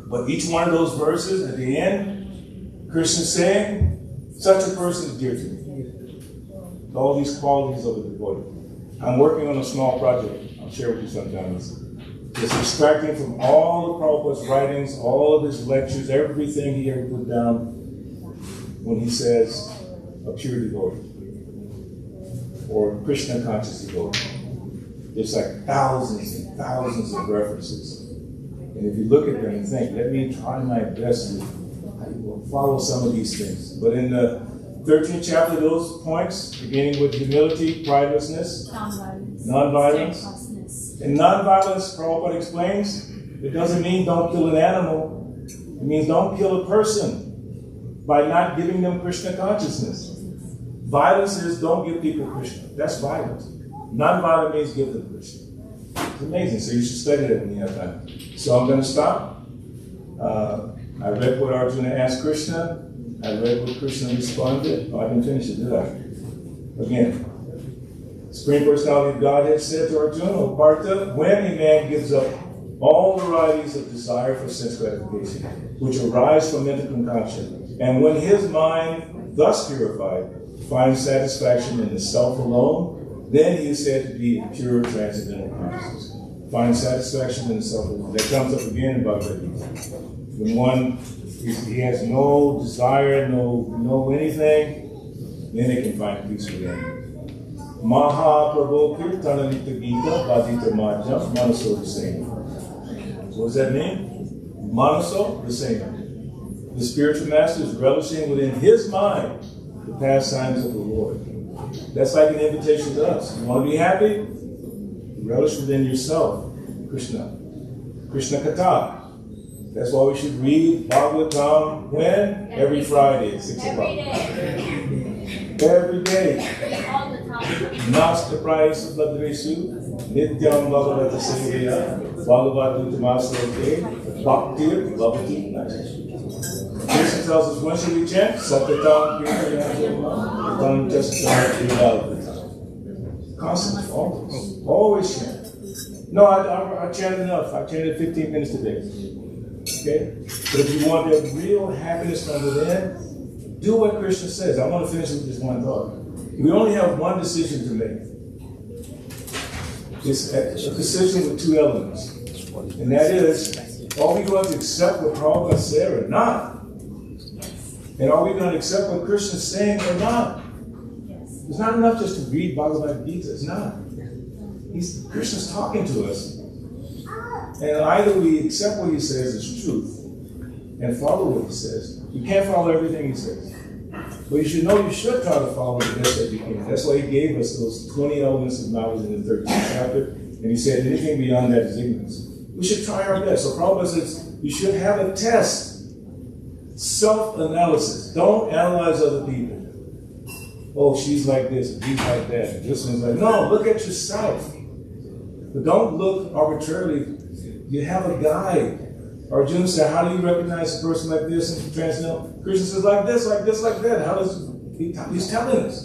But each one of those verses, at the end, Krishna is saying, such a person is dear to me. All these qualities of a devotee. I'm working on a small project. I'll share with you sometime. It's extracting from all of Prabhupada's writings, all of his lectures, everything he ever put down when he says a pure devotee or Krishna conscious devotee. There's like thousands and thousands of references. And if you look at them and think, let me try my best to follow some of these things. But in the 13th chapter, those points, beginning with humility, pridelessness, nonviolence. And nonviolence, Prabhupada explains, it doesn't mean don't kill an animal. It means don't kill a person by not giving them Krishna consciousness. Violence is don't give people Krishna. That's violence. Non-violent means give them Krishna. It's amazing. So you should study that when you have time. So I'm going to stop. I read what Arjuna asked Krishna. I read what Krishna responded. Oh, I didn't finish it, did I? Again. Supreme Personality of Godhead said to Arjuna, O Partha, when a man gives up all varieties of desire for sense gratification, which arise from mental concoction, and when his mind, thus purified, finds satisfaction in the self alone, then he is said to be in pure transcendental consciousness. Find satisfaction in the self alone. That comes up again in Bhagavad Gita. When one, he has no desire, no anything, then they can find peace within. Mahaprabhu Kirtananita Gita Bhadita Majam Manaso the same. What does that mean? Manaso the same. The spiritual master is relishing within his mind the pastimes of the Lord. That's like an invitation to us. You want to be happy? Relish within yourself. Krishna. Krishna Katha. That's why we should read Bhagavatam when? Every Friday at 6 o'clock. Every day. All the time. Nasta Prayasa Bhadresu, Nityam Bhagavata Sevaya, Bhagavata Uttamasote, Bhaktir Bhavati Naja. Krishna tells us, when should we chant? Satatam Kirtanam Tastam. Constantly, always chant. No, I chant enough. I chanted 15 minutes today. Okay? But if you want that real happiness from within, do what Krishna says. I want to finish with this one thought. We only have one decision to make. It's a decision with two elements. And that is, are we going to accept what Prabhupada said or not? And are we going to accept what Krishna is saying or not? It's not enough just to read Bhagavad Gita. It's not. Krishna's talking to us. And either we accept what he says as truth and follow what he says. You can't follow everything he says. But you should know you should try to follow the best that you can. That's why he gave us those 20 elements of knowledge in the 13th chapter. And he said anything beyond that is ignorance. We should try our best. So Prabhupada says you should have a test. Self-analysis. Don't analyze other people. Oh, she's like this, and he's like that, and this one's like, no, look at yourself. But don't look arbitrarily. You have a guide. Arjuna said, how do you recognize a person like this and transcendental? Krishna says, like this, like this, like that. How does he's telling us?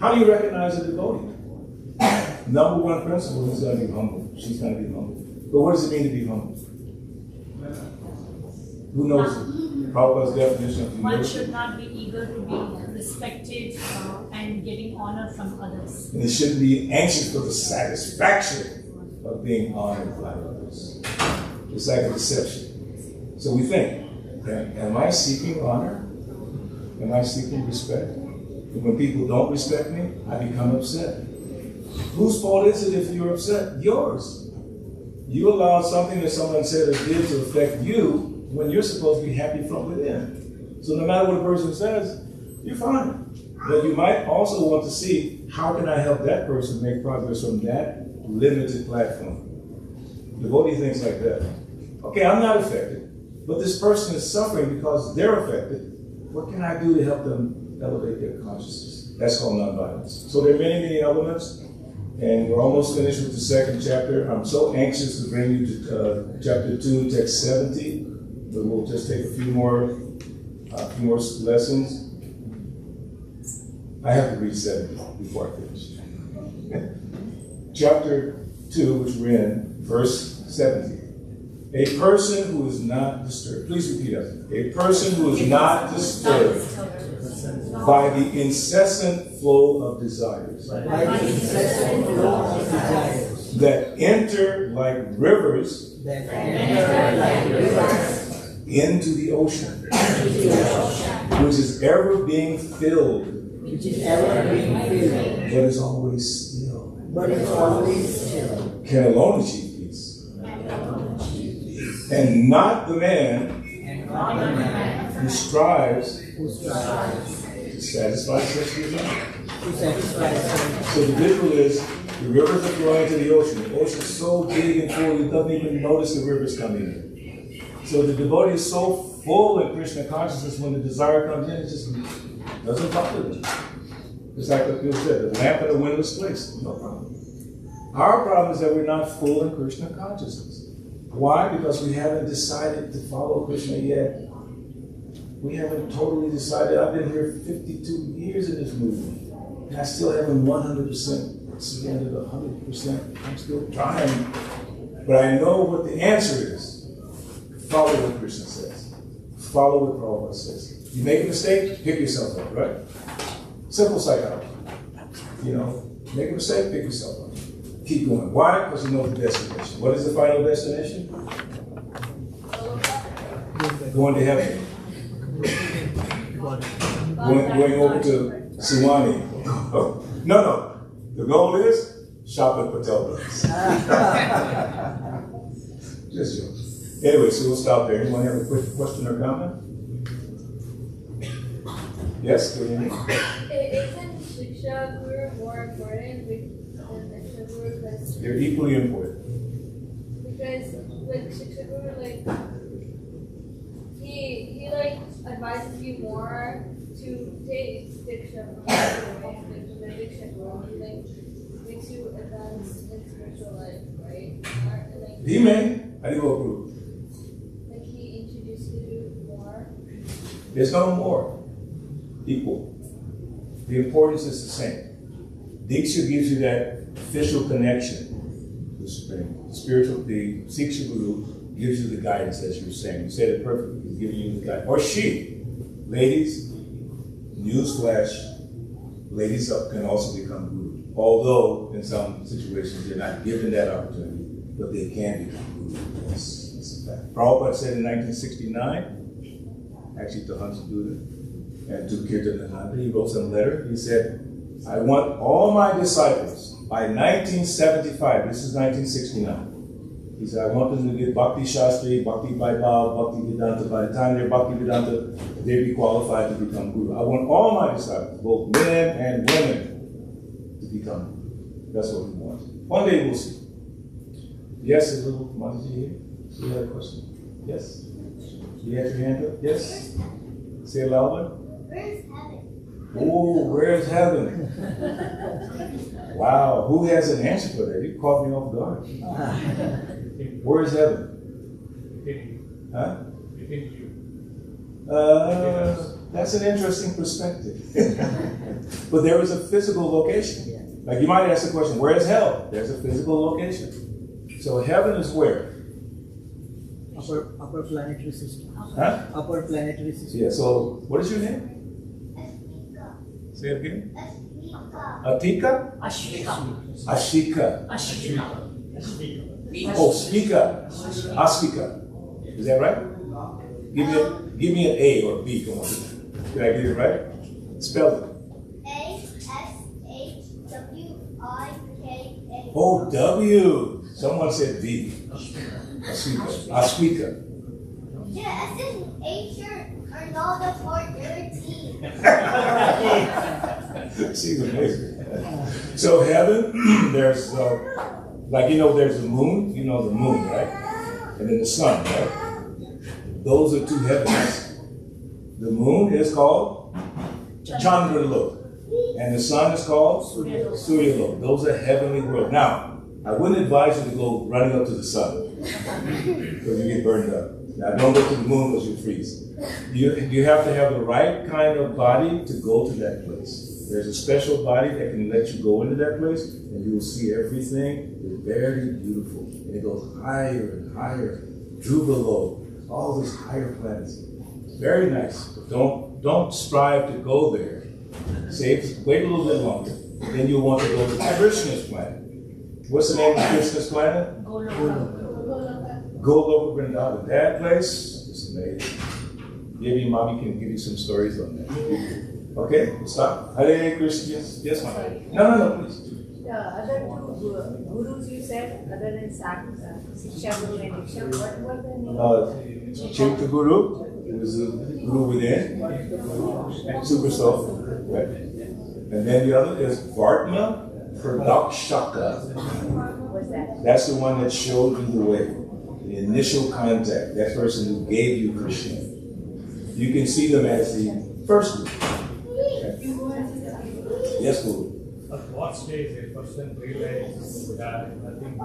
How do you recognize a devotee? Number one principle is going to be humble. She's going to be humble. But what does it mean to be humble? Who knows it? Prabhupada's definition of humility. One should not be eager to be respected and getting honor from others. And it shouldn't be anxious for the satisfaction of being honored by others. It's like a deception. So we think, am I seeking honor? Am I seeking respect? And when people don't respect me, I become upset. Whose fault is it if you're upset? Yours. You allowed something that someone said or did to affect you when you're supposed to be happy from within. So no matter what a person says, you're fine. But you might also want to see, how can I help that person make progress from that limited platform? Devotee thinks like that. Okay, I'm not affected, but this person is suffering because they're affected. What can I do to help them elevate their consciousness? That's called nonviolence. So there are many, many elements, and we're almost finished with the second chapter. I'm so anxious to bring you to chapter 2, text 70, but we'll just take a few more lessons. I have to read 70 before I finish. Chapter 2, which we're in, verse 70. A person who is not disturbed. Please repeat after me. A person who is not disturbed by the incessant flow of desires that enter like rivers into the ocean, which is ever being filled, but is always still. Can alone achieve peace. And not the man who strives to satisfy such desires. So the visual is, the rivers are flowing into the ocean. The ocean is so big and full, you don't even notice the rivers coming in. So the devotee is so full in Krishna consciousness, when the desire comes in, it just doesn't bother them. It's like what people said, the lamp in a windless place, no problem. Our problem is that we're not full in Krishna consciousness. Why? Because we haven't decided to follow Krishna yet. We haven't totally decided. I've been here 52 years in this movement, and I still haven't 100% surrendered 100%. I'm still trying. But I know what the answer is. Follow what Krishna says. Follow what Prabhupada says. You make a mistake, pick yourself up, right? Simple psychology. Make a mistake, pick yourself up. Keep going. Why? Because you know the destination. What is the final destination? Going to heaven. Going over to Suwani. No. The goal is shop at Patel Brothers. Just joking. Anyway, so we'll stop there. Anyone have a quick question or comment? Yes, go ahead. Isn't Shiksha Guru more important than Shiksha Guru? They're equally important. Because with Shiksha Guru, he advises you more to take Diksha from the Diksha Guru. He makes you advance in spiritual life, right? And, He may. I do approve. He introduces you more. There's no more equal. The importance is the same. Diksha gives you that official connection to the Supreme. The spiritual, the Siksha Guru gives you the guidance, as you were saying. You said it perfectly. He's giving you the guidance. Or she. Ladies, newsflash, ladies can also become Guru. Although in some situations they're not given that opportunity, but they can become Guru. That's a fact. Prabhupada said in 1969, actually to Hansa Buddha and to Kirtanananda, he wrote some letter. He said, I want all my disciples by 1975, this is 1969. He said, I want them to get Bhakti Shastri, Bhakti Vaibhav, Bhakti Vedanta. By the time they're Bhakti Vedanta, they'll be qualified to become Guru. I want all my disciples, both men and women, to become Guru. That's what we want. One day we'll see. Yes, a little Mataji here. You had a question? Yes? You had your hand up? Yes? Say it louder. Where's heaven? Oh, where's heaven? Wow, who has an answer for that? You caught me off guard. Where's heaven? Huh? That's an interesting perspective. But there is a physical location. Like you might ask the question, where is hell? There's a physical location. So heaven is where? Upper planetary system. Huh? Upper planetary system. Yeah, so what is your name? Say it again. Atika? Ashvika. Ashika. Ashvika. Oh, Spika. Aspika. Is that right? Give me an A or a B. Come on. Did I get it right? Spell it. ASHWIKA. Oh, W. Someone said V. Aspika. Aspika. Yeah, as in H or not the part dirty. She's amazing. So heaven, there's like there's the moon. You know the moon, right? And then the sun, right? Those are two heavens. The moon is called Chandralok, and the sun is called Suryalok. Those are heavenly worlds. Now, I wouldn't advise you to go running up to the sun because you get burned up. Now, don't go to the moon because you freeze. You have to have the right kind of body to go to that place. There's a special body that can let you go into that place, and you will see everything is very beautiful. And it goes higher and higher. Druvalo, all these higher planets. Very nice. But don't strive to go there. Wait a little bit longer. Then you'll want to go to Krishna's planet. What's the name of Krishna's planet? Goloka Vrindavan. That place is amazing. Maybe mommy can give you some stories on that. Okay, we'll stop. Hare Krishna. Yes, my lady. No, please. The other two gurus you said, other than Siksha Guru and Diksha, what were the names? Chimta Guru was the guru within, super soul. Right? And then the other is Vartma Pradakshaka. What's that? That's the one that showed you the way. The initial contact, that person who gave you Krishna. You can see them as the first guru. Okay. Yes, Guru. At what stage a person realizes that nothing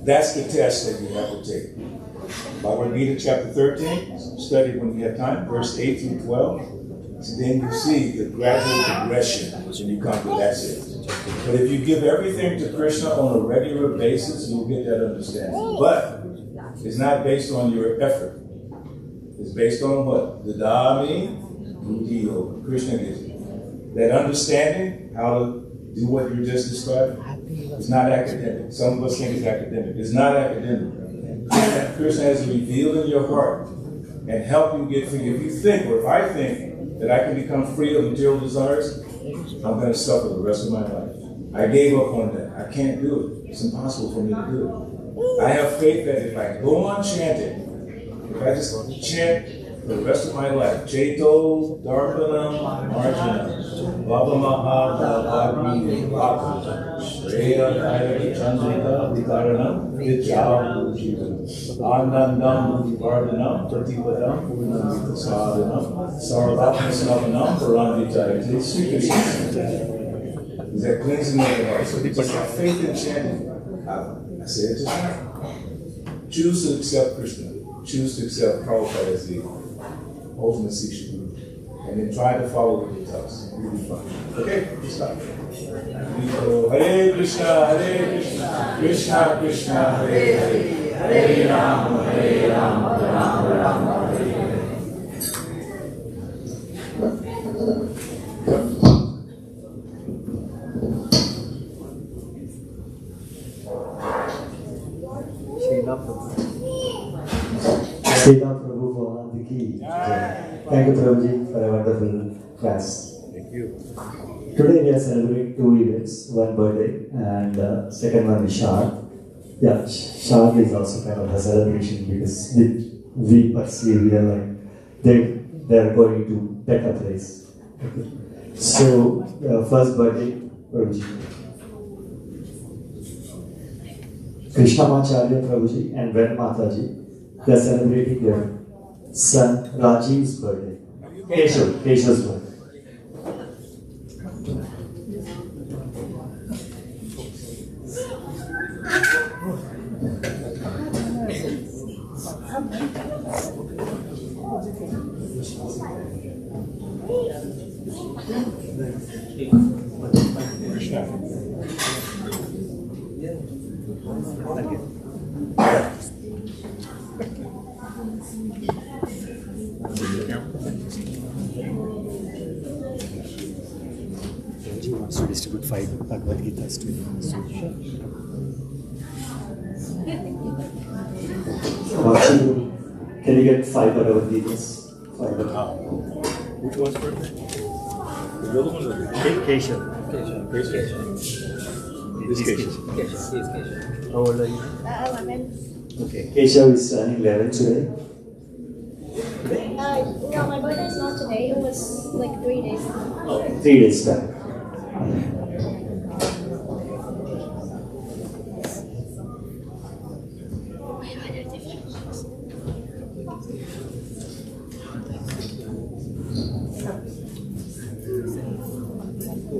That's the test that you have to take. Bhagavad Gita chapter 13, study when you have time, verse 8 through 12. So then you see the gradual progression when you come to that stage. But if you give everything to Krishna on a regular basis, you'll get that understanding. But it's not based on your effort. It's based on what? The Dami Buddhi Krishna gives you. That understanding, how to do what you just described, is not academic. Some of us think it's academic. It's not academic. Krishna has revealed in your heart and help you get free. If you think, or if I think, that I can become free of material desires, I'm going to suffer the rest of my life. I gave up on that. I can't do it. It's impossible for me to do it. I have faith that if I go on chanting, if I just chant for the rest of my life, Cheto, Darpanam, Marjanam, Baba Maha, Bhagni, Bhakti, Shreya, Kaya, Chandrika, Vikaranam, Vidyam, Anandam, Vardhanam, Pratipadam, Purnam, Sadhanam, Sarvatma Snavanam, Paramvitayate, Sri Krishna. Is that cleansing of the heart? So just have faith in chanting. I say it just now. Choose to accept Krishna. Choose to accept Prabhupada as the ultimate Siksha Guru. And then try to follow what he tells. Really fun. Okay, stop. Hare Krishna, Krishna Krishna, Hare Hare, Hare Rama, Rama Rama, Hare Hare. Srila Prabhu Bhavan ki jai. Thank you, Prabhuji, for a wonderful class. Thank you. Today we are celebrating two events, one birthday and second one is Shad. Yeah, Shad is also kind of a celebration because we perceive, we are like, they are going to better place. Okay. So, first birthday, Prabhuji. Krishnamacharya Prabhuji and Ven Mataji, they are celebrating their son Rajiv's birthday. Keshav's birthday. He wants to distribute 5 Bhagavad Gitas to him. Can you get 5 Bhagavad Gitas? Which one's birthday? The other one's birthday? Keshav. This case. How old are you? 11. Okay. Keshav is turning 11 today. No, my birthday is not today. It was like 3 days ago. 3 days back.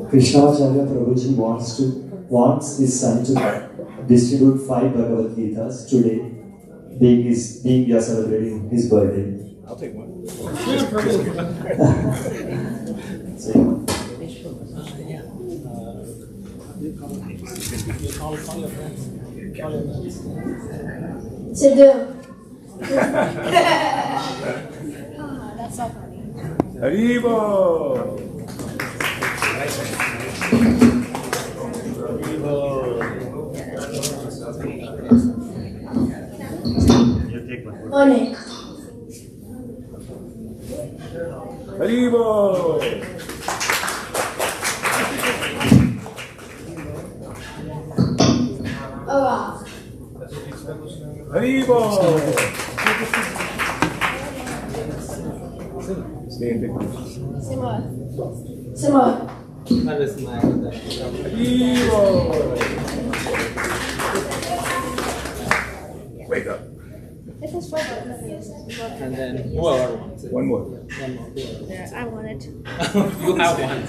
Krishnamacharya Prabhuji wants his son to distribute 5 Bhagavad Gitas today, being we are celebrating his birthday. I'll take one. Sidhu. That's so funny. Haribo! You take one. Onik. Haribo! Oh wow. Haribo! Stay in big one. Simon. Haribo! Wake up. This is for both of you. And then whoever wants it. One more. There, I want it. You have one.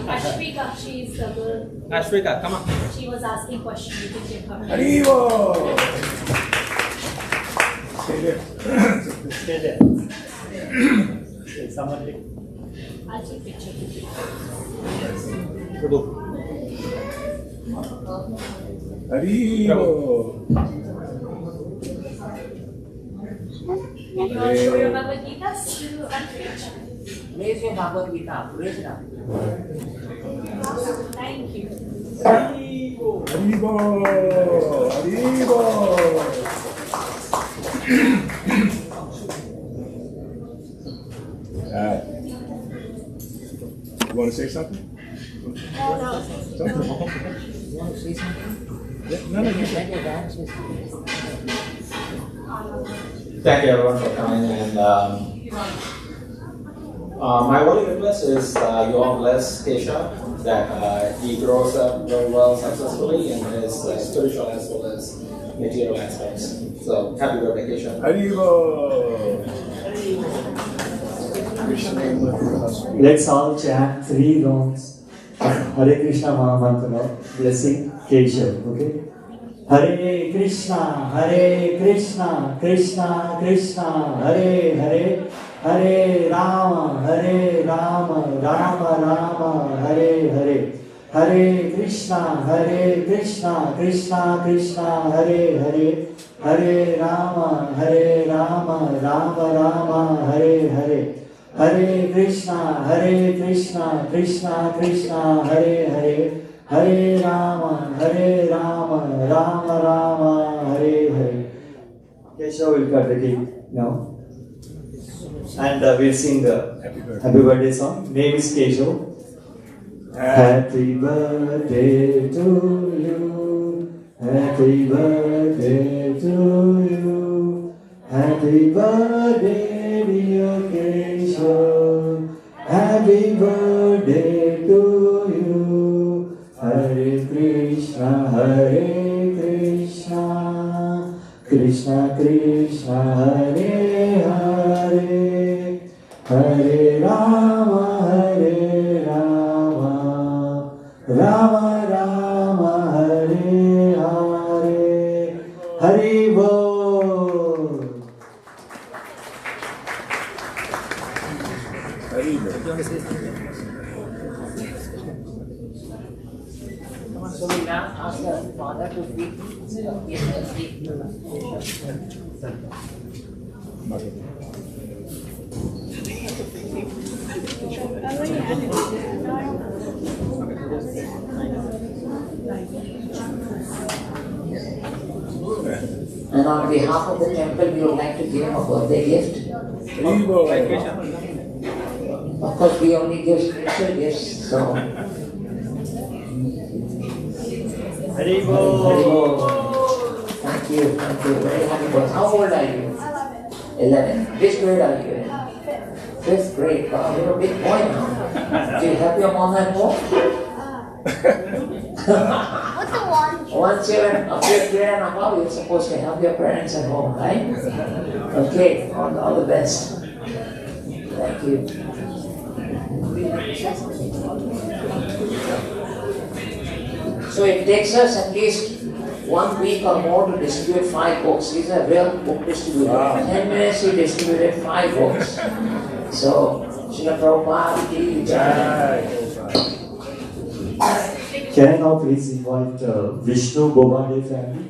Ashwika, she's the girl. Ashwika, come on. She was asking questions. You can take her. Haribo! Stay there. Stay there. Okay, someone take. I'll take picture. Prabhu. Haribo! You want to show your Bhagavad Gitas to Ashwika? Where's your Bhagavad Gita? Where's it? Thank you. Haribo! Haribo! Alright. You want to say something? No. Something? You want to say something? No, you Let your dad say something. Thank you everyone for coming, and my only request is you all bless Kesha that he grows up very well successfully in his spiritual as well as material aspects. So happy birthday, Kesha. Haribo! Let's all chant 3 rounds Hare Krishna Mahamantra, blessing Keshav, okay? Hare Krishna, Krishna Krishna, Hare Hare, Hare Rama, Rama Rama, Hare Hare. Hare Krishna, Krishna Krishna, Hare Hare. Hare Rama, Rama Rama, Hare Hare. Hare Krishna, Krishna Krishna, Hare Hare. Hare Rama, Rama Rama, Hare Hare. Keshav will cut the cake now. And we'll sing the happy birthday song. Name is Keshav. Happy birthday to you. Happy birthday to you. Happy birthday, dear Keshav. Happy birthday to you. Hare Krishna, Krishna Krishna, Hare Hare. Hare Rama, Rama Rama, Hare Hare. Hari Bol. Hari Bol. So we now ask the father to feed. And on behalf of the temple, we would like to give him a birthday gift. Of course, we only give spiritual gifts, so. Haribol. Thank you. Very happy birthday. How old are you? 11. Which grade are you in? 5th grade. Wow, you're a big boy now. Do you have your mom at home? Once you're a 5th grade and above, you're supposed to have your parents at home, right? Okay, all the best. Thank you. So it takes us at least 1 week or more to distribute 5 books. He's a real book distributor. In 10 minutes he distributed 5 books. So, Srila Prabhupada ki jai. Can I now please invite Vishnu Bobade family?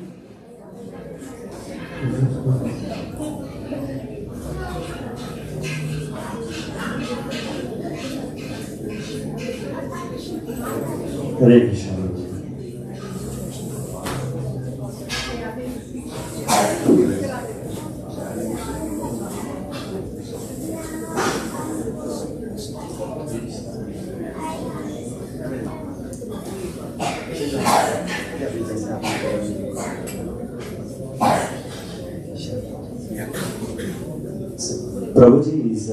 Hare Krishna. Prabhuji is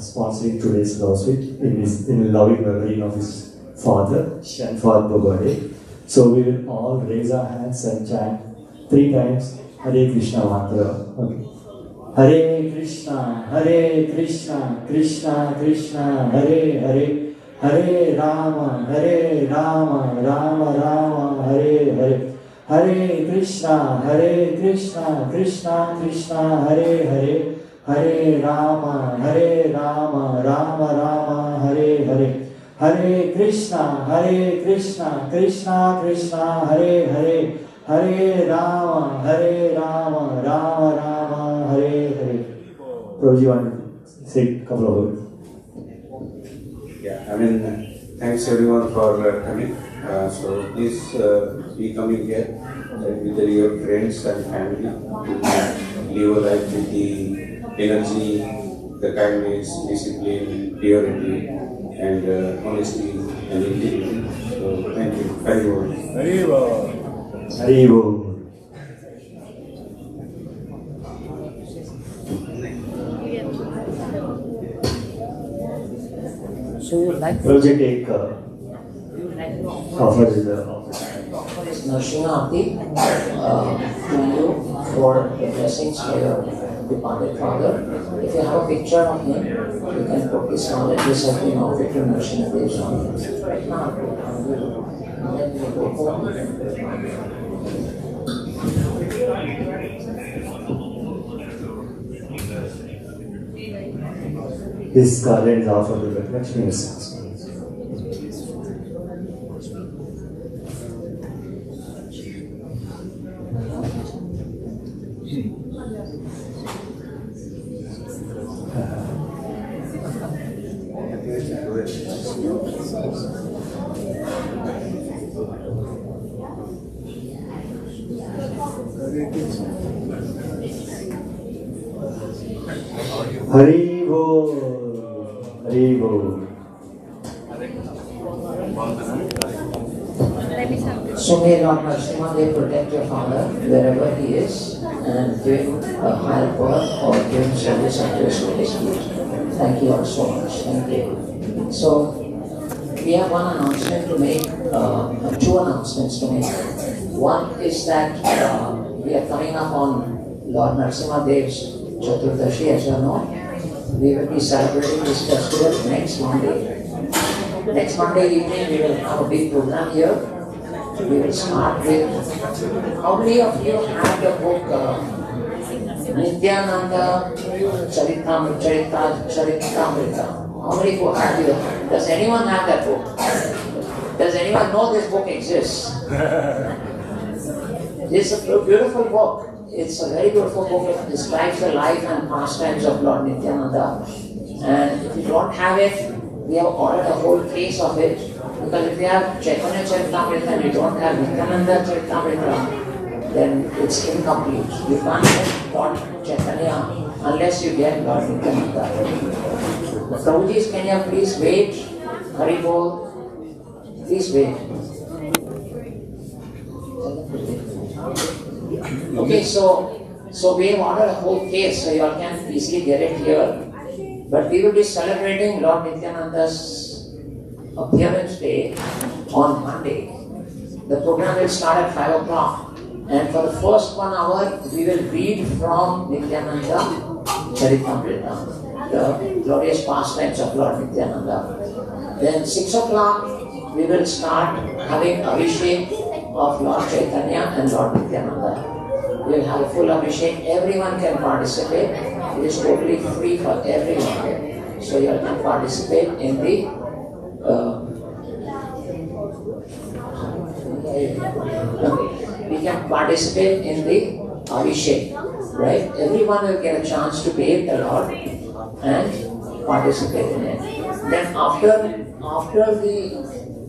sponsoring today's lawsuit in loving memory of his father, Shanfal Bogade. So we will all raise our hands and chant 3 times Hare Krishna mantra. Okay. Hare Krishna, Krishna Krishna, Hare Hare. Hare Rama, Rama Rama, Hare Hare. Hare Krishna, Krishna Krishna, Hare Hare. Hare Rama, Rama Rama, Hare Hare. Hare Krishna, Krishna Krishna, Hare Hare. Hare Rama, Rama Rama, Hare Hare. Prabhuji, want to say a couple of words? Yeah, thanks everyone for coming. So please be coming here with your friends and family. Live a life with the energy, the kindness, discipline, purity, and honesty and integrity. So thank you. Haribol. Haribol. So you would like to take offer this Nrsimha to you for the blessings for your departed father. If you have a picture of him, you can put this on it. This has been offered to Nrsimha Dev's on it. Right now, and then we go home. This garland is offered to the Lakshmi Narasimha. Hari Bol, Hari Bol. So may Lord Narasimha protect your father wherever he is and give him a higher birth or give him service unto his Holy Spirit. Thank you all so much. Thank you. So we have one announcement to make, two announcements to make. One is that we are coming up on Lord Narasimha Dev's Chaturdashi, as you know. We will be celebrating this festival next Monday. Next Monday evening we will have a big program here. We will start with, how many of you have the book Nityananda Charitamrita? How many who have it? Does anyone have that book? Does anyone know this book exists? It's a beautiful book. It's a very beautiful book. It describes the life and pastimes of Lord Nityananda. And if you don't have it, we have ordered a whole case of it. Because if you have Chaitanya Charitamrita and you don't have Nityananda Charitamrita, then it's incomplete. You can't get Lord Chaitanya unless you get Lord Nityananda. Prabhuji, can you please wait? Hari Bol. Please wait. Okay, so we have ordered a whole case, so you all can easily get it here. But we will be celebrating Lord Nityananda's appearance day on Monday. The program will start at 5 o'clock. And for the first 1 hour, we will read from Nityananda Charitamrita, the glorious pastimes of Lord Nityananda. Then 6 o'clock, we will start having Abhishek of Lord Chaitanya and Lord Nityananda. We will have a full Abhishek. Everyone can participate. It is totally free for everyone. So you can participate in the we can participate in the Abhishek, right? Everyone will get a chance to bathe the Lord and participate in it. Then after the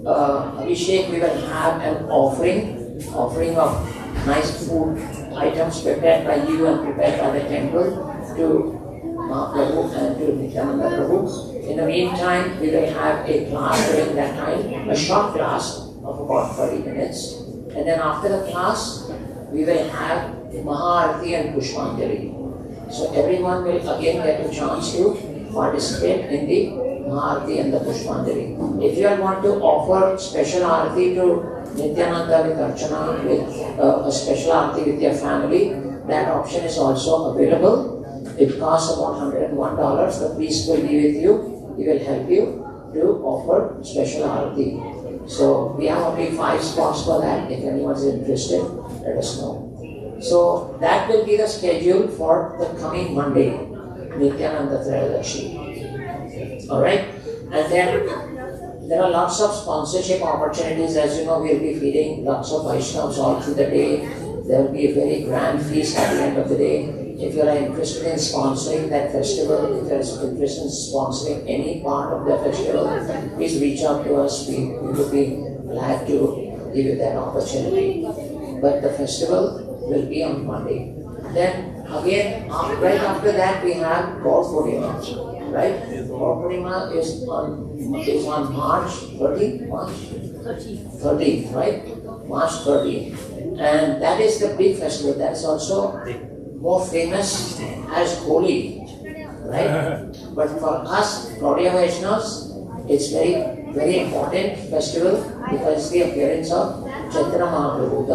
Abhishek, we will have an offering of nice food items prepared by you and prepared by the temple to Mahaprabhu and to Nityananda Prabhu. In the meantime, we will have a class during that time, a short class of about 30 minutes. And then after the class, we will have Maharati and Pushpanjali. So everyone will again get a chance to participate in the Maharati and the Pushpanjali. If you want to offer special Arati to Nityananda with Archana, with a special Arati with your family, that option is also available. It costs about $101. The priest will be with you. He will help you to offer special Arati. So we have only 5 spots for that. If anyone is interested, let us know. So that will be the schedule for the coming Monday, Nityananda Trayadashi. Alright? And then there are lots of sponsorship opportunities. As you know, we will be feeding lots of Vaishnavas all through the day. There will be a very grand feast at the end of the day. If you are interested in sponsoring that festival, if you are interested in sponsoring any part of the festival, please reach out to us. We will be glad to give you that opportunity. But the festival will be on Monday. Then again, right after that, we have Gaur Purnima. Right? Gaur Purnima is on March 30, right? March 30. And that is the big festival. That is also more famous as Holi, right? But for us, Gaudiya Vaishnavas, it's very, very important festival because it's the appearance of Chaitanya Mahaprabhu,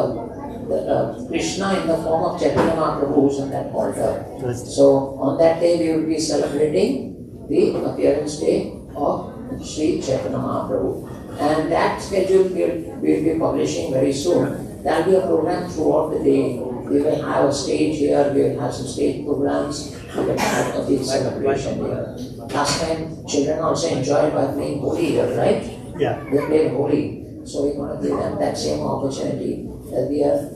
the Krishna in the form of Chaitanya Mahaprabhu is on that altar. So on that day, we will be celebrating the appearance day of Sri Chaitanya Mahaprabhu. And that schedule we will be publishing very soon. There will be a program throughout the day. We will have a stage here, we will have some stage programs, we will have a big celebration here. Last time, children also enjoyed by playing Holi here, right? Yeah. They played Holi. So we're going to give them that same opportunity. There'll be a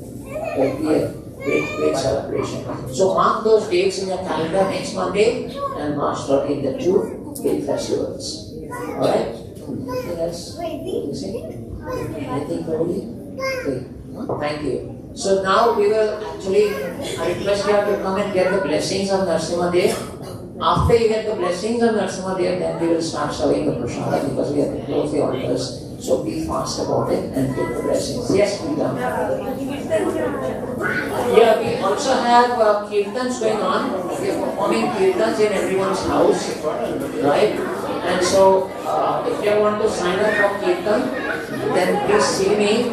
great celebration. So mark those dates in your calendar next Monday and March 13th, the two big festivals. Alright? Anything else? Anything, Holi? Okay. Thank you. So now we will actually, I request you to come and get the blessings of Narasimha Dev. After you get the blessings of Narasimha Dev, then we will start serving the prasada because we have to close the altars. So be fast about it and take the blessings. Yes, Prita. Yeah, we also have kirtans going on. We are performing kirtans in everyone's house, right? And so, if you want to sign up for kirtan, then please see me.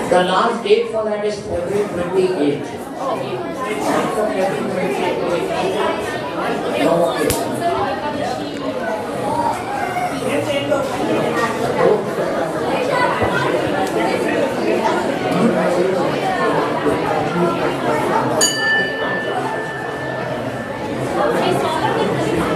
The last date for that is February 28th. No more kirtan.